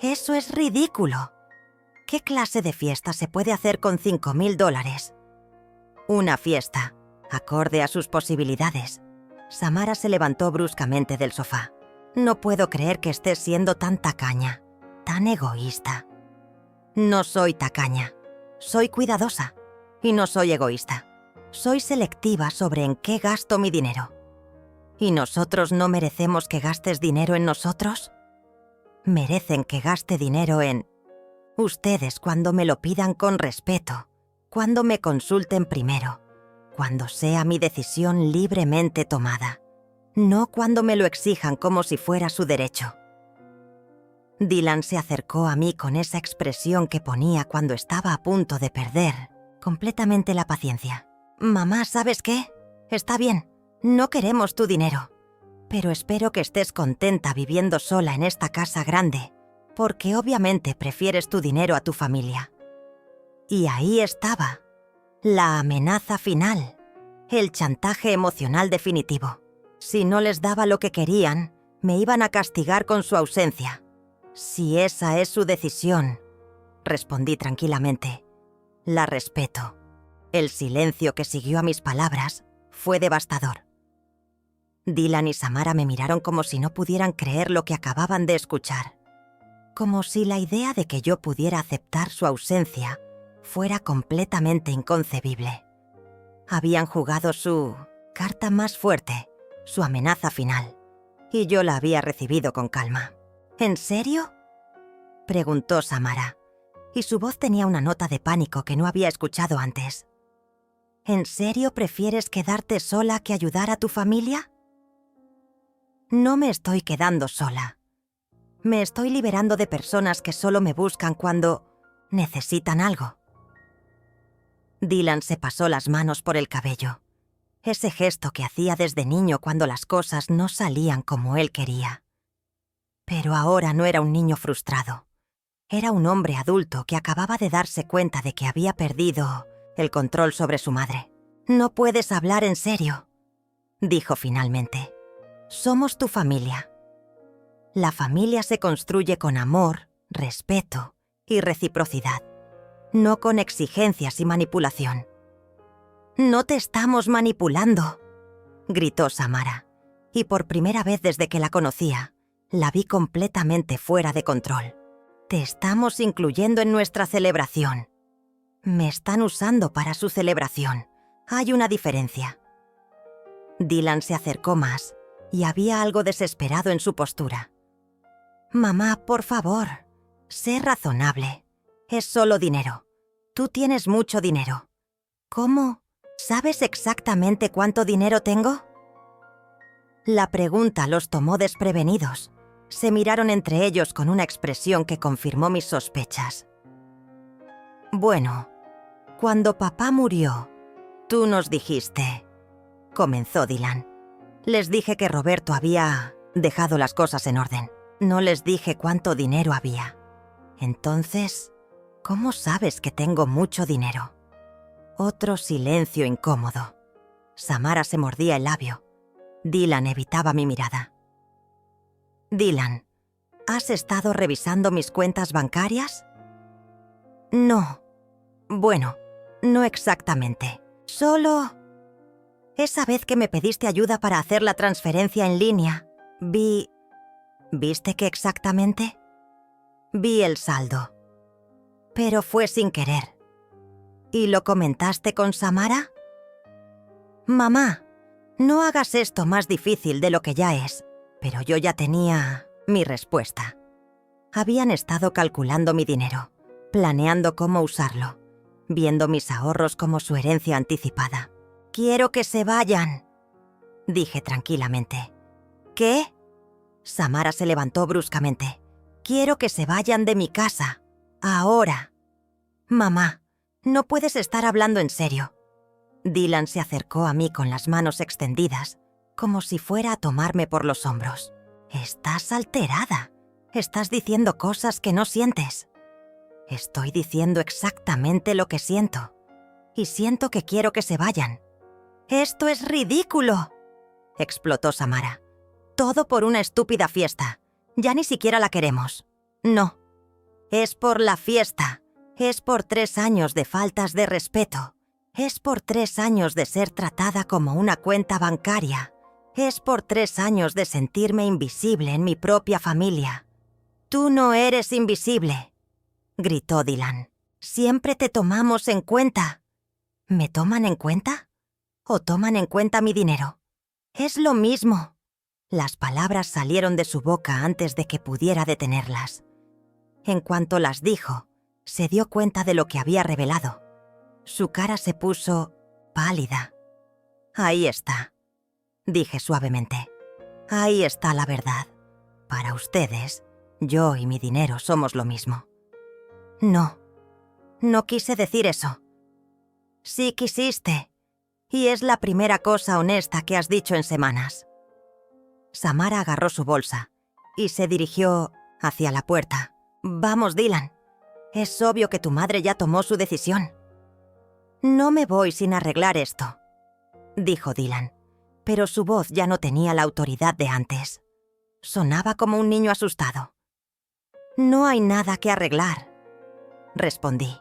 Eso es ridículo. ¿Qué clase de fiesta se puede hacer con $5,000? Una fiesta, acorde a sus posibilidades. Samara se levantó bruscamente del sofá. No puedo creer que estés siendo tan tacaña, tan egoísta. No soy tacaña, soy cuidadosa. Y no soy egoísta. Soy selectiva sobre en qué gasto mi dinero. ¿Y nosotros no merecemos que gastes dinero en nosotros? Merecen que gaste dinero en ustedes cuando me lo pidan con respeto, cuando me consulten primero, cuando sea mi decisión libremente tomada, no cuando me lo exijan como si fuera su derecho. Dylan se acercó a mí con esa expresión que ponía cuando estaba a punto de perder completamente la paciencia. Mamá, ¿sabes qué? Está bien, no queremos tu dinero, pero espero que estés contenta viviendo sola en esta casa grande, porque obviamente prefieres tu dinero a tu familia. Y ahí estaba, la amenaza final, el chantaje emocional definitivo. Si no les daba lo que querían, me iban a castigar con su ausencia. Si esa es su decisión, respondí tranquilamente. La respeto. El silencio que siguió a mis palabras fue devastador. Dylan y Samara me miraron como si no pudieran creer lo que acababan de escuchar. Como si la idea de que yo pudiera aceptar su ausencia fuera completamente inconcebible. Habían jugado su carta más fuerte, su amenaza final, y yo la había recibido con calma. ¿En serio?, preguntó Samara, y su voz tenía una nota de pánico que no había escuchado antes. ¿En serio prefieres quedarte sola que ayudar a tu familia? No me estoy quedando sola. Me estoy liberando de personas que solo me buscan cuando ¿Necesitan algo? Dylan se pasó las manos por el cabello. Ese gesto que hacía desde niño cuando las cosas no salían como él quería. Pero ahora no era un niño frustrado. Era un hombre adulto que acababa de darse cuenta de que había perdido el control sobre su madre. «No puedes hablar en serio», dijo finalmente. «Somos tu familia. La familia se construye con amor, respeto y reciprocidad, no con exigencias y manipulación». «No te estamos manipulando», gritó Samara, y por primera vez desde que la conocía, la vi completamente fuera de control. «Te estamos incluyendo en nuestra celebración. Me están usando para su celebración. Hay una diferencia». Dylan se acercó más y había algo desesperado en su postura. «Mamá, por favor, sé razonable. Es solo dinero. Tú tienes mucho dinero. ¿Cómo? ¿Sabes exactamente cuánto dinero tengo?» La pregunta los tomó desprevenidos. Se miraron entre ellos con una expresión que confirmó mis sospechas. «Bueno, cuando papá murió, tú nos dijiste», comenzó Dylan. «Les dije que Roberto había dejado las cosas en orden. No les dije cuánto dinero había. Entonces, ¿cómo sabes que tengo mucho dinero?» Otro silencio incómodo. Samara se mordía el labio. Dylan evitaba mi mirada. «Dylan, ¿has estado revisando mis cuentas bancarias?» «No. Bueno, no exactamente. Solo... esa vez que me pediste ayuda para hacer la transferencia en línea, vi... ¿Viste qué exactamente?» «Vi el saldo. Pero fue sin querer». «¿Y lo comentaste con Samara?» «Mamá, no hagas esto más difícil de lo que ya es». Pero yo ya tenía mi respuesta. Habían estado calculando mi dinero, planeando cómo usarlo, viendo mis ahorros como su herencia anticipada. «Quiero que se vayan», dije tranquilamente. «¿Qué?» Samara se levantó bruscamente. «Quiero que se vayan de mi casa. Ahora». «Mamá, no puedes estar hablando en serio». Dylan se acercó a mí con las manos extendidas, como si fuera a tomarme por los hombros. «Estás alterada. Estás diciendo cosas que no sientes». «Estoy diciendo exactamente lo que siento. Y siento que quiero que se vayan». «¡Esto es ridículo!», explotó Samara. «Todo por una estúpida fiesta. Ya ni siquiera la queremos». «No. Es por la fiesta. Es por 3 años de faltas de respeto. Es por 3 años de ser tratada como una cuenta bancaria. Es por 3 años de sentirme invisible en mi propia familia». «Tú no eres invisible», gritó Dylan. «Siempre te tomamos en cuenta». ¿Me toman en cuenta? ¿O toman en cuenta mi dinero? Es lo mismo. Las palabras salieron de su boca antes de que pudiera detenerlas. En cuanto las dijo, se dio cuenta de lo que había revelado. Su cara se puso pálida. «Ahí está», dije suavemente. «Ahí está la verdad. Para ustedes, yo y mi dinero somos lo mismo». «No, no quise decir eso». «Sí quisiste. Y es la primera cosa honesta que has dicho en semanas». Samara agarró su bolsa y se dirigió hacia la puerta. «Vamos, Dylan. Es obvio que tu madre ya tomó su decisión». «No me voy sin arreglar esto», dijo Dylan, pero su voz ya no tenía la autoridad de antes. Sonaba como un niño asustado. «No hay nada que arreglar», respondí.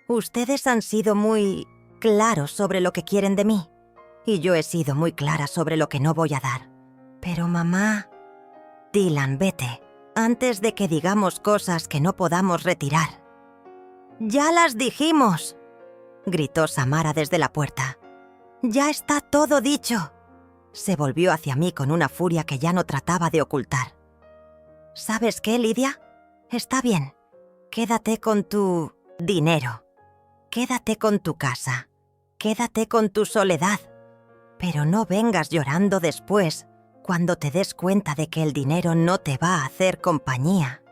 «Ustedes han sido muy claros sobre lo que quieren de mí, y yo he sido muy clara sobre lo que no voy a dar. Pero mamá...» «Dylan, vete, antes de que digamos cosas que no podamos retirar». «Ya las dijimos», gritó Samara desde la puerta. «Ya está todo dicho». Se volvió hacia mí con una furia que ya no trataba de ocultar. «¿Sabes qué, Lidia? Está bien. Quédate con tu dinero. Quédate con tu casa. Quédate con tu soledad. Pero no vengas llorando después cuando te des cuenta de que el dinero no te va a hacer compañía».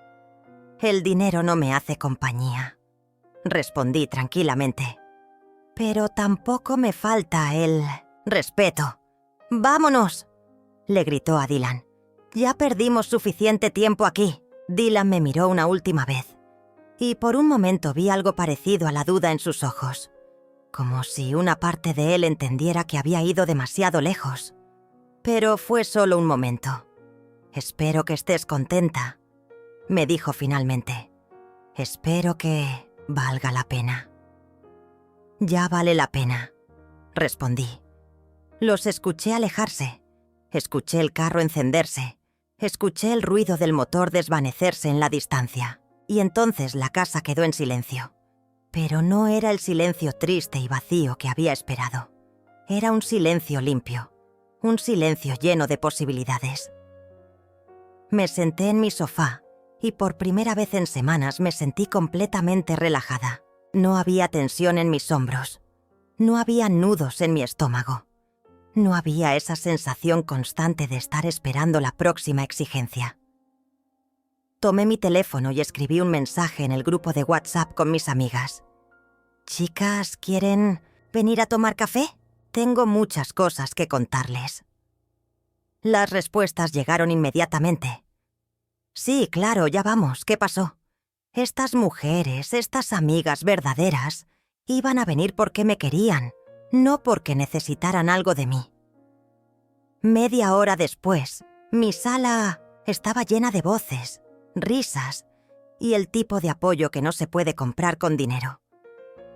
«El dinero no me hace compañía», respondí tranquilamente. Pero tampoco me falta el respeto. ¡Vámonos!, le gritó a Dylan. Ya perdimos suficiente tiempo aquí. Dylan me miró una última vez, y por un momento vi algo parecido a la duda en sus ojos, como si una parte de él entendiera que había ido demasiado lejos. Pero fue solo un momento. «Espero que estés contenta», me dijo finalmente. «Espero que valga la pena». «Ya vale la pena», respondí. Los escuché alejarse. Escuché el carro encenderse. Escuché el ruido del motor desvanecerse en la distancia. Y entonces la casa quedó en silencio. Pero no era el silencio triste y vacío que había esperado. Era un silencio limpio. Un silencio lleno de posibilidades. Me senté en mi sofá y por primera vez en semanas me sentí completamente relajada. No había tensión en mis hombros. No había nudos en mi estómago. No había esa sensación constante de estar esperando la próxima exigencia. Tomé mi teléfono y escribí un mensaje en el grupo de WhatsApp con mis amigas. «Chicas, ¿quieren venir a tomar café? Tengo muchas cosas que contarles». Las respuestas llegaron inmediatamente. «Sí, claro, ya vamos, ¿qué pasó?» Estas mujeres, estas amigas verdaderas, iban a venir porque me querían, no porque necesitaran algo de mí. Media hora después, mi sala estaba llena de voces, risas y el tipo de apoyo que no se puede comprar con dinero.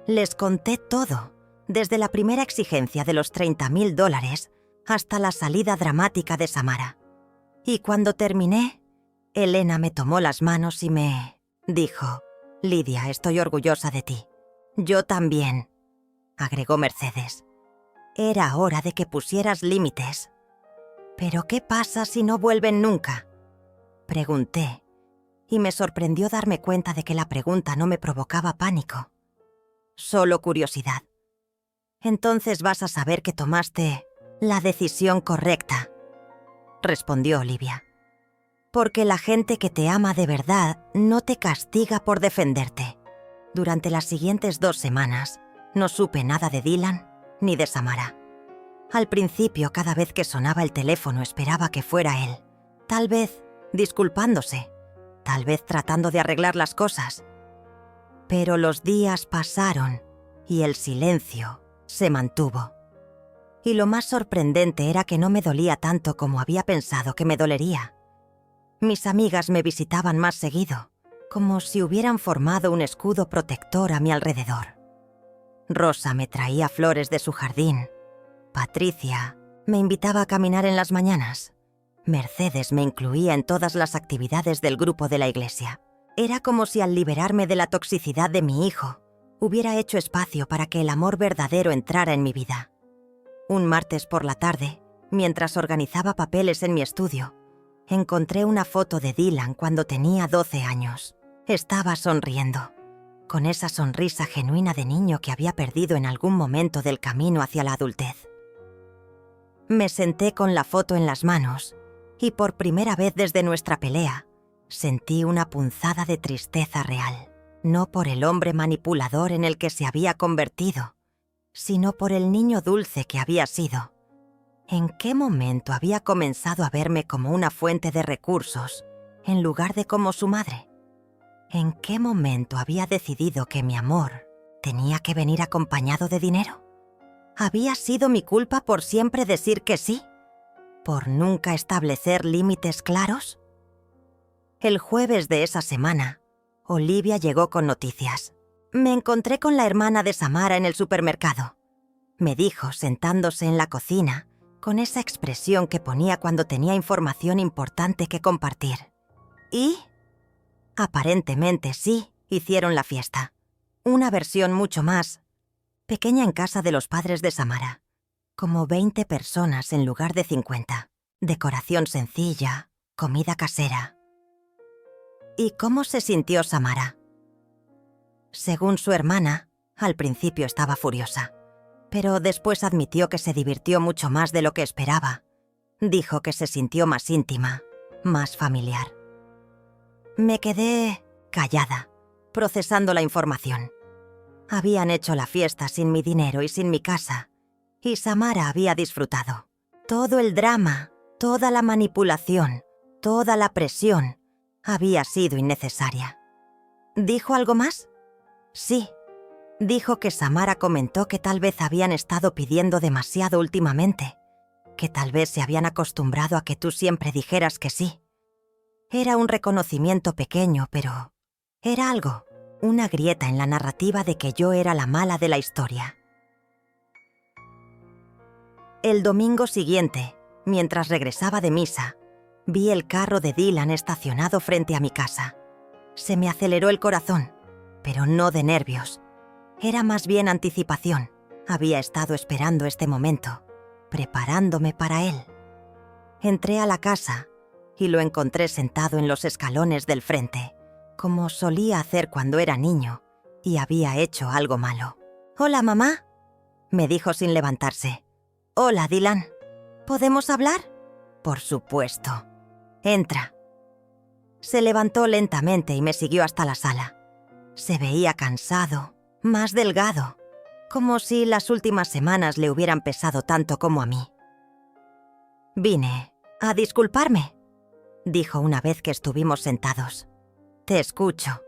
Les conté todo, desde la primera exigencia de los $30,000 hasta la salida dramática de Samara. Y cuando terminé, Elena me tomó las manos y me dijo: «Lidia, estoy orgullosa de ti». «Yo también», agregó Mercedes. «Era hora de que pusieras límites». «¿Pero qué pasa si no vuelven nunca?», pregunté, y me sorprendió darme cuenta de que la pregunta no me provocaba pánico, solo curiosidad. «Entonces vas a saber que tomaste la decisión correcta», respondió Olivia. «Porque la gente que te ama de verdad no te castiga por defenderte». Durante las siguientes 2 semanas, no supe nada de Dylan ni de Samara. Al principio, cada vez que sonaba el teléfono esperaba que fuera él. Tal vez disculpándose, tal vez tratando de arreglar las cosas. Pero los días pasaron y el silencio se mantuvo. Y lo más sorprendente era que no me dolía tanto como había pensado que me dolería. Mis amigas me visitaban más seguido, como si hubieran formado un escudo protector a mi alrededor. Rosa me traía flores de su jardín. Patricia me invitaba a caminar en las mañanas. Mercedes me incluía en todas las actividades del grupo de la iglesia. Era como si al liberarme de la toxicidad de mi hijo, hubiera hecho espacio para que el amor verdadero entrara en mi vida. Un martes por la tarde, mientras organizaba papeles en mi estudio, encontré una foto de Dylan cuando tenía 12 años. Estaba sonriendo, con esa sonrisa genuina de niño que había perdido en algún momento del camino hacia la adultez. Me senté con la foto en las manos y por primera vez desde nuestra pelea, sentí una punzada de tristeza real, no por el hombre manipulador en el que se había convertido, sino por el niño dulce que había sido. ¿En qué momento había comenzado a verme como una fuente de recursos en lugar de como su madre? ¿En qué momento había decidido que mi amor tenía que venir acompañado de dinero? ¿Había sido mi culpa por siempre decir que sí? ¿Por nunca establecer límites claros? El jueves de esa semana, Olivia llegó con noticias. «Me encontré con la hermana de Samara en el supermercado», me dijo sentándose en la cocina, con esa expresión que ponía cuando tenía información importante que compartir. ¿Y? Aparentemente sí, hicieron la fiesta. Una versión mucho más pequeña en casa de los padres de Samara. Como 20 personas en lugar de 50. Decoración sencilla, comida casera. ¿Y cómo se sintió Samara? Según su hermana, al principio estaba furiosa, pero después admitió que se divirtió mucho más de lo que esperaba. Dijo que se sintió más íntima, más familiar. Me quedé callada, procesando la información. Habían hecho la fiesta sin mi dinero y sin mi casa, y Samara había disfrutado. Todo el drama, toda la manipulación, toda la presión había sido innecesaria. ¿Dijo algo más? Sí. Dijo que Samara comentó que tal vez habían estado pidiendo demasiado últimamente, que tal vez se habían acostumbrado a que tú siempre dijeras que sí. Era un reconocimiento pequeño, pero era algo, una grieta en la narrativa de que yo era la mala de la historia. El domingo siguiente, mientras regresaba de misa, vi el carro de Dylan estacionado frente a mi casa. Se me aceleró el corazón, pero no de nervios. Era más bien anticipación. Había estado esperando este momento, preparándome para él. Entré a la casa y lo encontré sentado en los escalones del frente, como solía hacer cuando era niño y había hecho algo malo. «Hola, mamá», me dijo sin levantarse. «Hola, Dylan. ¿Podemos hablar?» «Por supuesto. Entra». Se levantó lentamente y me siguió hasta la sala. Se veía cansado, más delgado, como si las últimas semanas le hubieran pesado tanto como a mí. «Vine a disculparme», dijo una vez que estuvimos sentados. «Te escucho.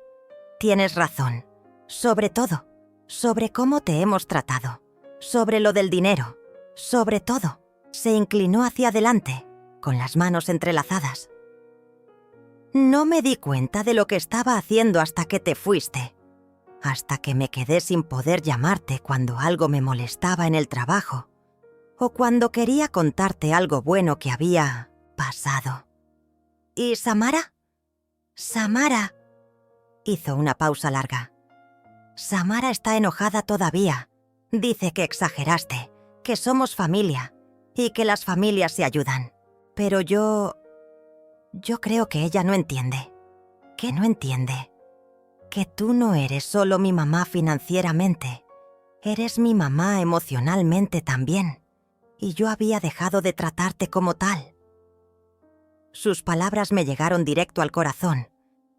Tienes razón. Sobre todo, sobre cómo te hemos tratado, sobre lo del dinero, sobre todo». Se inclinó hacia adelante, con las manos entrelazadas. «No me di cuenta de lo que estaba haciendo hasta que te fuiste. Hasta que me quedé sin poder llamarte cuando algo me molestaba en el trabajo o cuando quería contarte algo bueno que había pasado». «¿Y Samara?» «Samara», hizo una pausa larga. «Samara está enojada todavía. Dice que exageraste, que somos familia y que las familias se ayudan. Pero yo creo que ella no entiende. Que no entiende. Que tú no eres solo mi mamá financieramente, eres mi mamá emocionalmente también, y yo había dejado de tratarte como tal». Sus palabras me llegaron directo al corazón,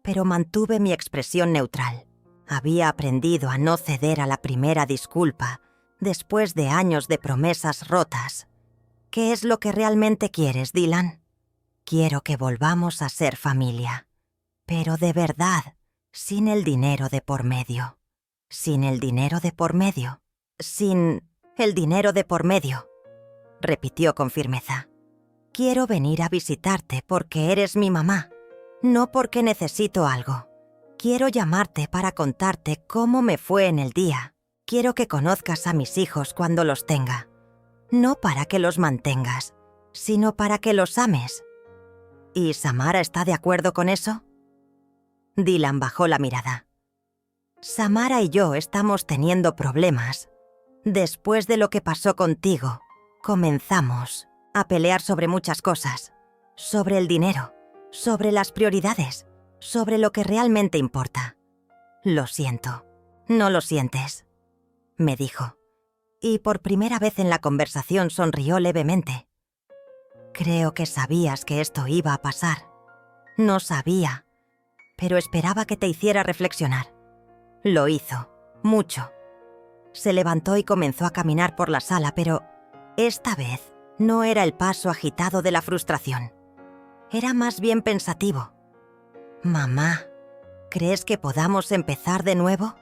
pero mantuve mi expresión neutral. Había aprendido a no ceder a la primera disculpa después de años de promesas rotas. «¿Qué es lo que realmente quieres, Dylan?» «Quiero que volvamos a ser familia, pero de verdad, sin el dinero de por medio». «¿Sin el dinero de por medio?» «Sin el dinero de por medio», repitió con firmeza. «Quiero venir a visitarte porque eres mi mamá, no porque necesito algo. Quiero llamarte para contarte cómo me fue en el día. Quiero que conozcas a mis hijos cuando los tenga. No para que los mantengas, sino para que los ames». «¿Y Samara está de acuerdo con eso?» Dylan bajó la mirada. «Samara y yo estamos teniendo problemas. Después de lo que pasó contigo, comenzamos a pelear sobre muchas cosas. Sobre el dinero, sobre las prioridades, sobre lo que realmente importa. Lo siento. No lo sientes», me dijo. Y por primera vez en la conversación sonrió levemente. «Creo que sabías que esto iba a pasar. No sabía, pero esperaba que te hiciera reflexionar. Lo hizo, mucho». Se levantó y comenzó a caminar por la sala, pero esta vez no era el paso agitado de la frustración. Era más bien pensativo. «Mamá, ¿crees que podamos empezar de nuevo?»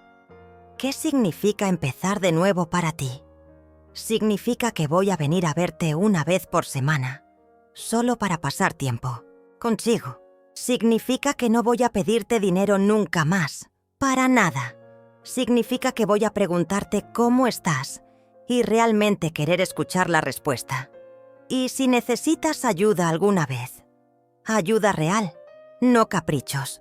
«¿Qué significa empezar de nuevo para ti?» «Significa que voy a venir a verte una vez por semana, solo para pasar tiempo contigo. Significa que no voy a pedirte dinero nunca más, para nada. Significa que voy a preguntarte cómo estás y realmente querer escuchar la respuesta. Y si necesitas ayuda alguna vez, ayuda real, no caprichos.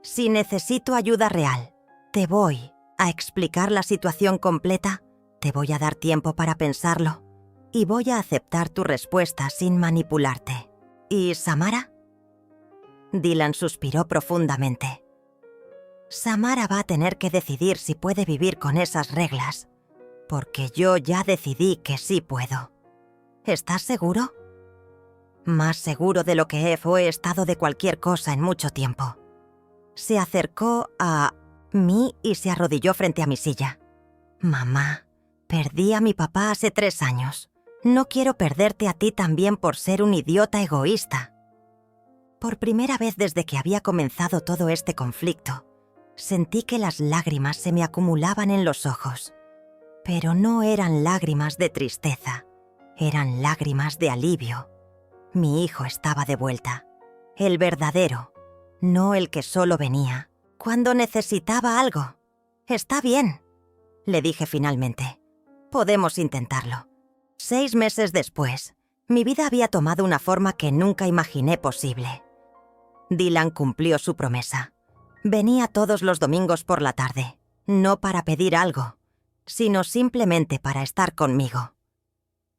Si necesito ayuda real, te voy a explicar la situación completa, te voy a dar tiempo para pensarlo y voy a aceptar tu respuesta sin manipularte. ¿Y Samara?» Dylan suspiró profundamente. «Samara va a tener que decidir si puede vivir con esas reglas, porque yo ya decidí que sí puedo. ¿Estás seguro?» «Más seguro de lo que he estado de cualquier cosa en mucho tiempo». Se acercó a mí y se arrodilló frente a mi silla. Mamá, perdí a mi papá hace 3 años. No quiero perderte a ti también por ser un idiota egoísta. Por primera vez desde que había comenzado todo este conflicto, sentí que las lágrimas se me acumulaban en los ojos. Pero no eran lágrimas de tristeza, eran lágrimas de alivio. Mi hijo estaba de vuelta, el verdadero, no el que solo venía cuando necesitaba algo. Está bien, le dije finalmente. Podemos intentarlo. 6 meses después, mi vida había tomado una forma que nunca imaginé posible. Dylan cumplió su promesa. Venía todos los domingos por la tarde, no para pedir algo, sino simplemente para estar conmigo.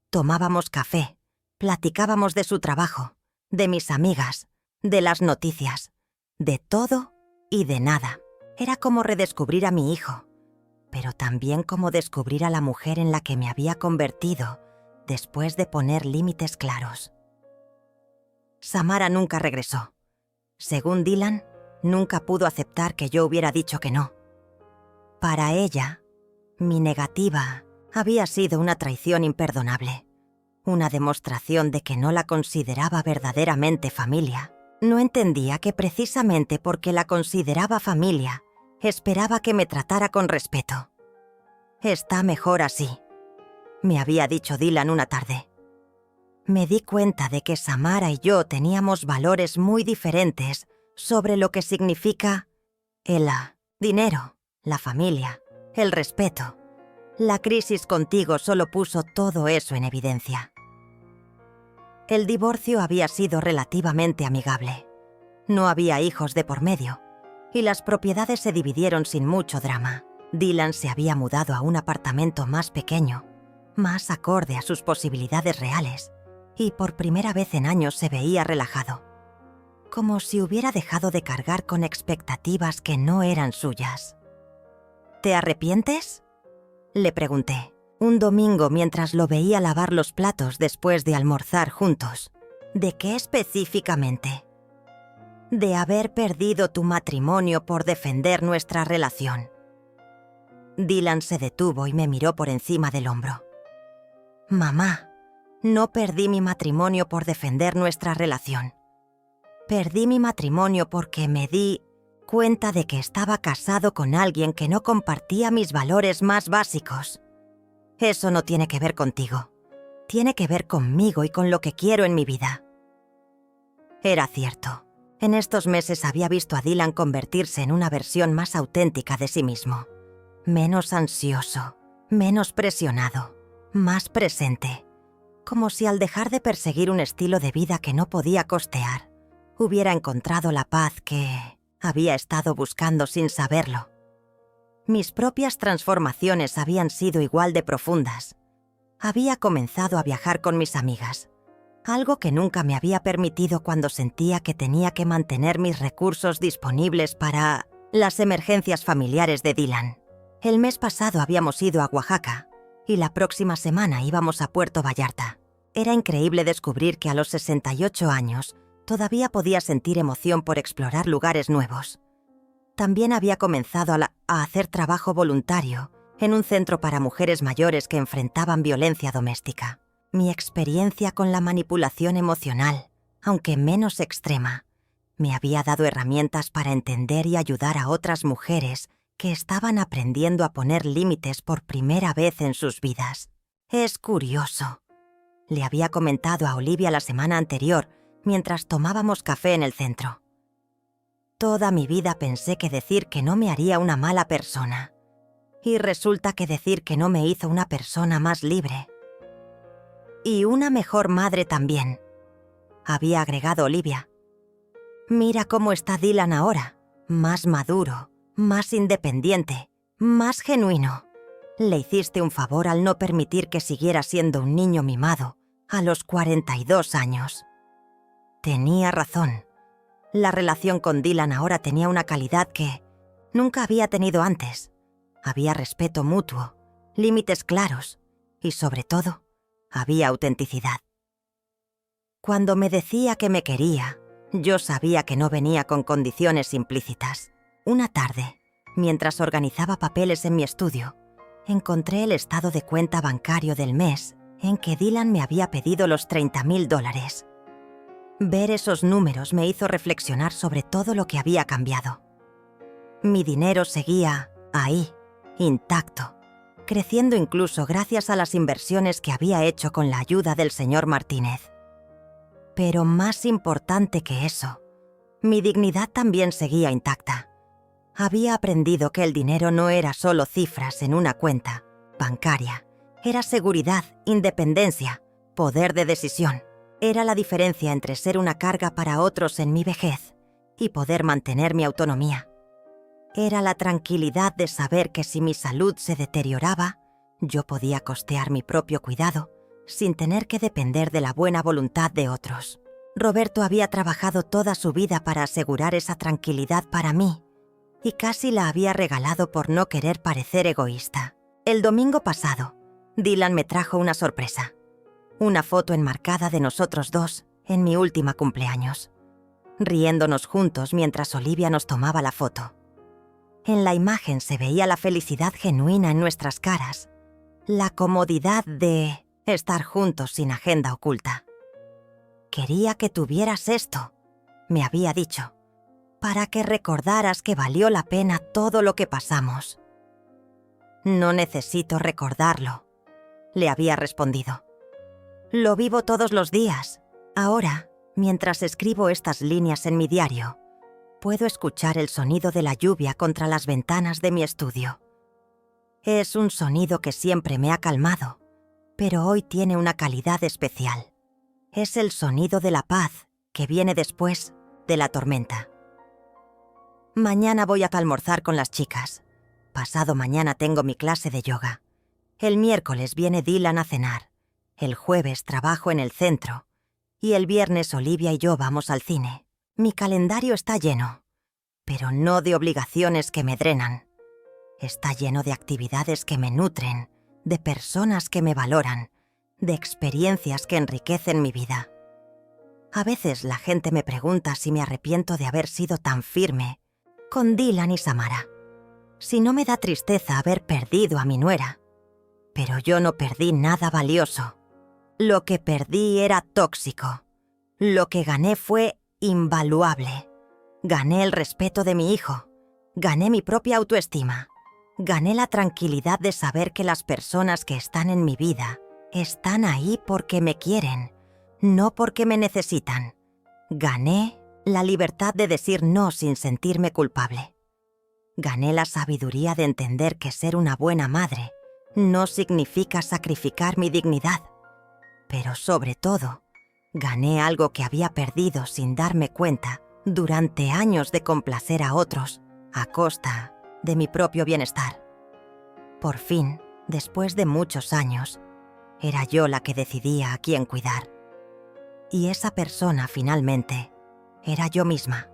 Tomábamos café, platicábamos de su trabajo, de mis amigas, de las noticias, de todo y de nada. Era como redescubrir a mi hijo, pero también como descubrir a la mujer en la que me había convertido después de poner límites claros. Samara nunca regresó. Según Dylan, nunca pudo aceptar que yo hubiera dicho que no. Para ella, mi negativa había sido una traición imperdonable, una demostración de que no la consideraba verdaderamente familia. No entendía que precisamente porque la consideraba familia, esperaba que me tratara con respeto. Está mejor así, me había dicho Dylan una tarde. Me di cuenta de que Samara y yo teníamos valores muy diferentes sobre lo que significa el dinero, la familia, el respeto. La crisis contigo solo puso todo eso en evidencia. El divorcio había sido relativamente amigable. No había hijos de por medio, y las propiedades se dividieron sin mucho drama. Dylan se había mudado a un apartamento más pequeño, más acorde a sus posibilidades reales, y por primera vez en años se veía relajado, como si hubiera dejado de cargar con expectativas que no eran suyas. ¿Te arrepientes?, le pregunté, un domingo mientras lo veía lavar los platos después de almorzar juntos. ¿De qué específicamente? De haber perdido tu matrimonio por defender nuestra relación. Dylan se detuvo y me miró por encima del hombro. Mamá, no perdí mi matrimonio por defender nuestra relación. Perdí mi matrimonio porque me di cuenta de que estaba casado con alguien que no compartía mis valores más básicos. Eso no tiene que ver contigo. Tiene que ver conmigo y con lo que quiero en mi vida. Era cierto. En estos meses había visto a Dylan convertirse en una versión más auténtica de sí mismo. Menos ansioso, menos presionado, más presente. Como si al dejar de perseguir un estilo de vida que no podía costear, hubiera encontrado la paz que había estado buscando sin saberlo. Mis propias transformaciones habían sido igual de profundas. Había comenzado a viajar con mis amigas, algo que nunca me había permitido cuando sentía que tenía que mantener mis recursos disponibles para las emergencias familiares de Dylan. El mes pasado habíamos ido a Oaxaca y la próxima semana íbamos a Puerto Vallarta. Era increíble descubrir que a los 68 años todavía podía sentir emoción por explorar lugares nuevos. También había comenzado a hacer trabajo voluntario en un centro para mujeres mayores que enfrentaban violencia doméstica. Mi experiencia con la manipulación emocional, aunque menos extrema, me había dado herramientas para entender y ayudar a otras mujeres que estaban aprendiendo a poner límites por primera vez en sus vidas. Es curioso. Le había comentado a Olivia la semana anterior, mientras tomábamos café en el centro. Toda mi vida pensé que decir que no me haría una mala persona. Y resulta que decir que no me hizo una persona más libre. Y una mejor madre también, había agregado Olivia. Mira cómo está Dylan ahora, más maduro, más independiente, más genuino. Le hiciste un favor al no permitir que siguiera siendo un niño mimado a los 42 años. Tenía razón. La relación con Dylan ahora tenía una calidad que nunca había tenido antes. Había respeto mutuo, límites claros y, sobre todo, había autenticidad. Cuando me decía que me quería, yo sabía que no venía con condiciones implícitas. Una tarde, mientras organizaba papeles en mi estudio, encontré el estado de cuenta bancario del mes en que Dylan me había pedido los $30,000. Ver esos números me hizo reflexionar sobre todo lo que había cambiado. Mi dinero seguía ahí, intacto, creciendo incluso gracias a las inversiones que había hecho con la ayuda del señor Martínez. Pero más importante que eso, mi dignidad también seguía intacta. Había aprendido que el dinero no era solo cifras en una cuenta bancaria. Era seguridad, independencia, poder de decisión. Era la diferencia entre ser una carga para otros en mi vejez y poder mantener mi autonomía. Era la tranquilidad de saber que si mi salud se deterioraba, yo podía costear mi propio cuidado sin tener que depender de la buena voluntad de otros. Roberto había trabajado toda su vida para asegurar esa tranquilidad para mí y casi la había regalado por no querer parecer egoísta. El domingo pasado, Dylan me trajo una sorpresa. Una foto enmarcada de nosotros dos en mi última cumpleaños, riéndonos juntos mientras Olivia nos tomaba la foto. En la imagen se veía la felicidad genuina en nuestras caras, la comodidad de estar juntos sin agenda oculta. «Quería que tuvieras esto», me había dicho, «para que recordaras que valió la pena todo lo que pasamos». «No necesito recordarlo», le había respondido. «Lo vivo todos los días. Ahora, mientras escribo estas líneas en mi diario, puedo escuchar el sonido de la lluvia contra las ventanas de mi estudio. Es un sonido que siempre me ha calmado, pero hoy tiene una calidad especial. Es el sonido de la paz que viene después de la tormenta. Mañana voy a almorzar con las chicas. Pasado mañana tengo mi clase de yoga. El miércoles viene Dylan a cenar. El jueves trabajo en el centro. Y el viernes Olivia y yo vamos al cine. Mi calendario está lleno, pero no de obligaciones que me drenan. Está lleno de actividades que me nutren, de personas que me valoran, de experiencias que enriquecen mi vida. A veces la gente me pregunta si me arrepiento de haber sido tan firme con Dylan y Samara. Si no me da tristeza haber perdido a mi nuera. Pero yo no perdí nada valioso. Lo que perdí era tóxico. Lo que gané fue invaluable. Gané el respeto de mi hijo. Gané mi propia autoestima. Gané la tranquilidad de saber que las personas que están en mi vida están ahí porque me quieren, no porque me necesitan. Gané la libertad de decir no sin sentirme culpable. Gané la sabiduría de entender que ser una buena madre no significa sacrificar mi dignidad. Pero sobre todo, gané algo que había perdido sin darme cuenta durante años de complacer a otros a costa de mi propio bienestar. Por fin, después de muchos años, era yo la que decidía a quién cuidar. Y esa persona finalmente era yo misma.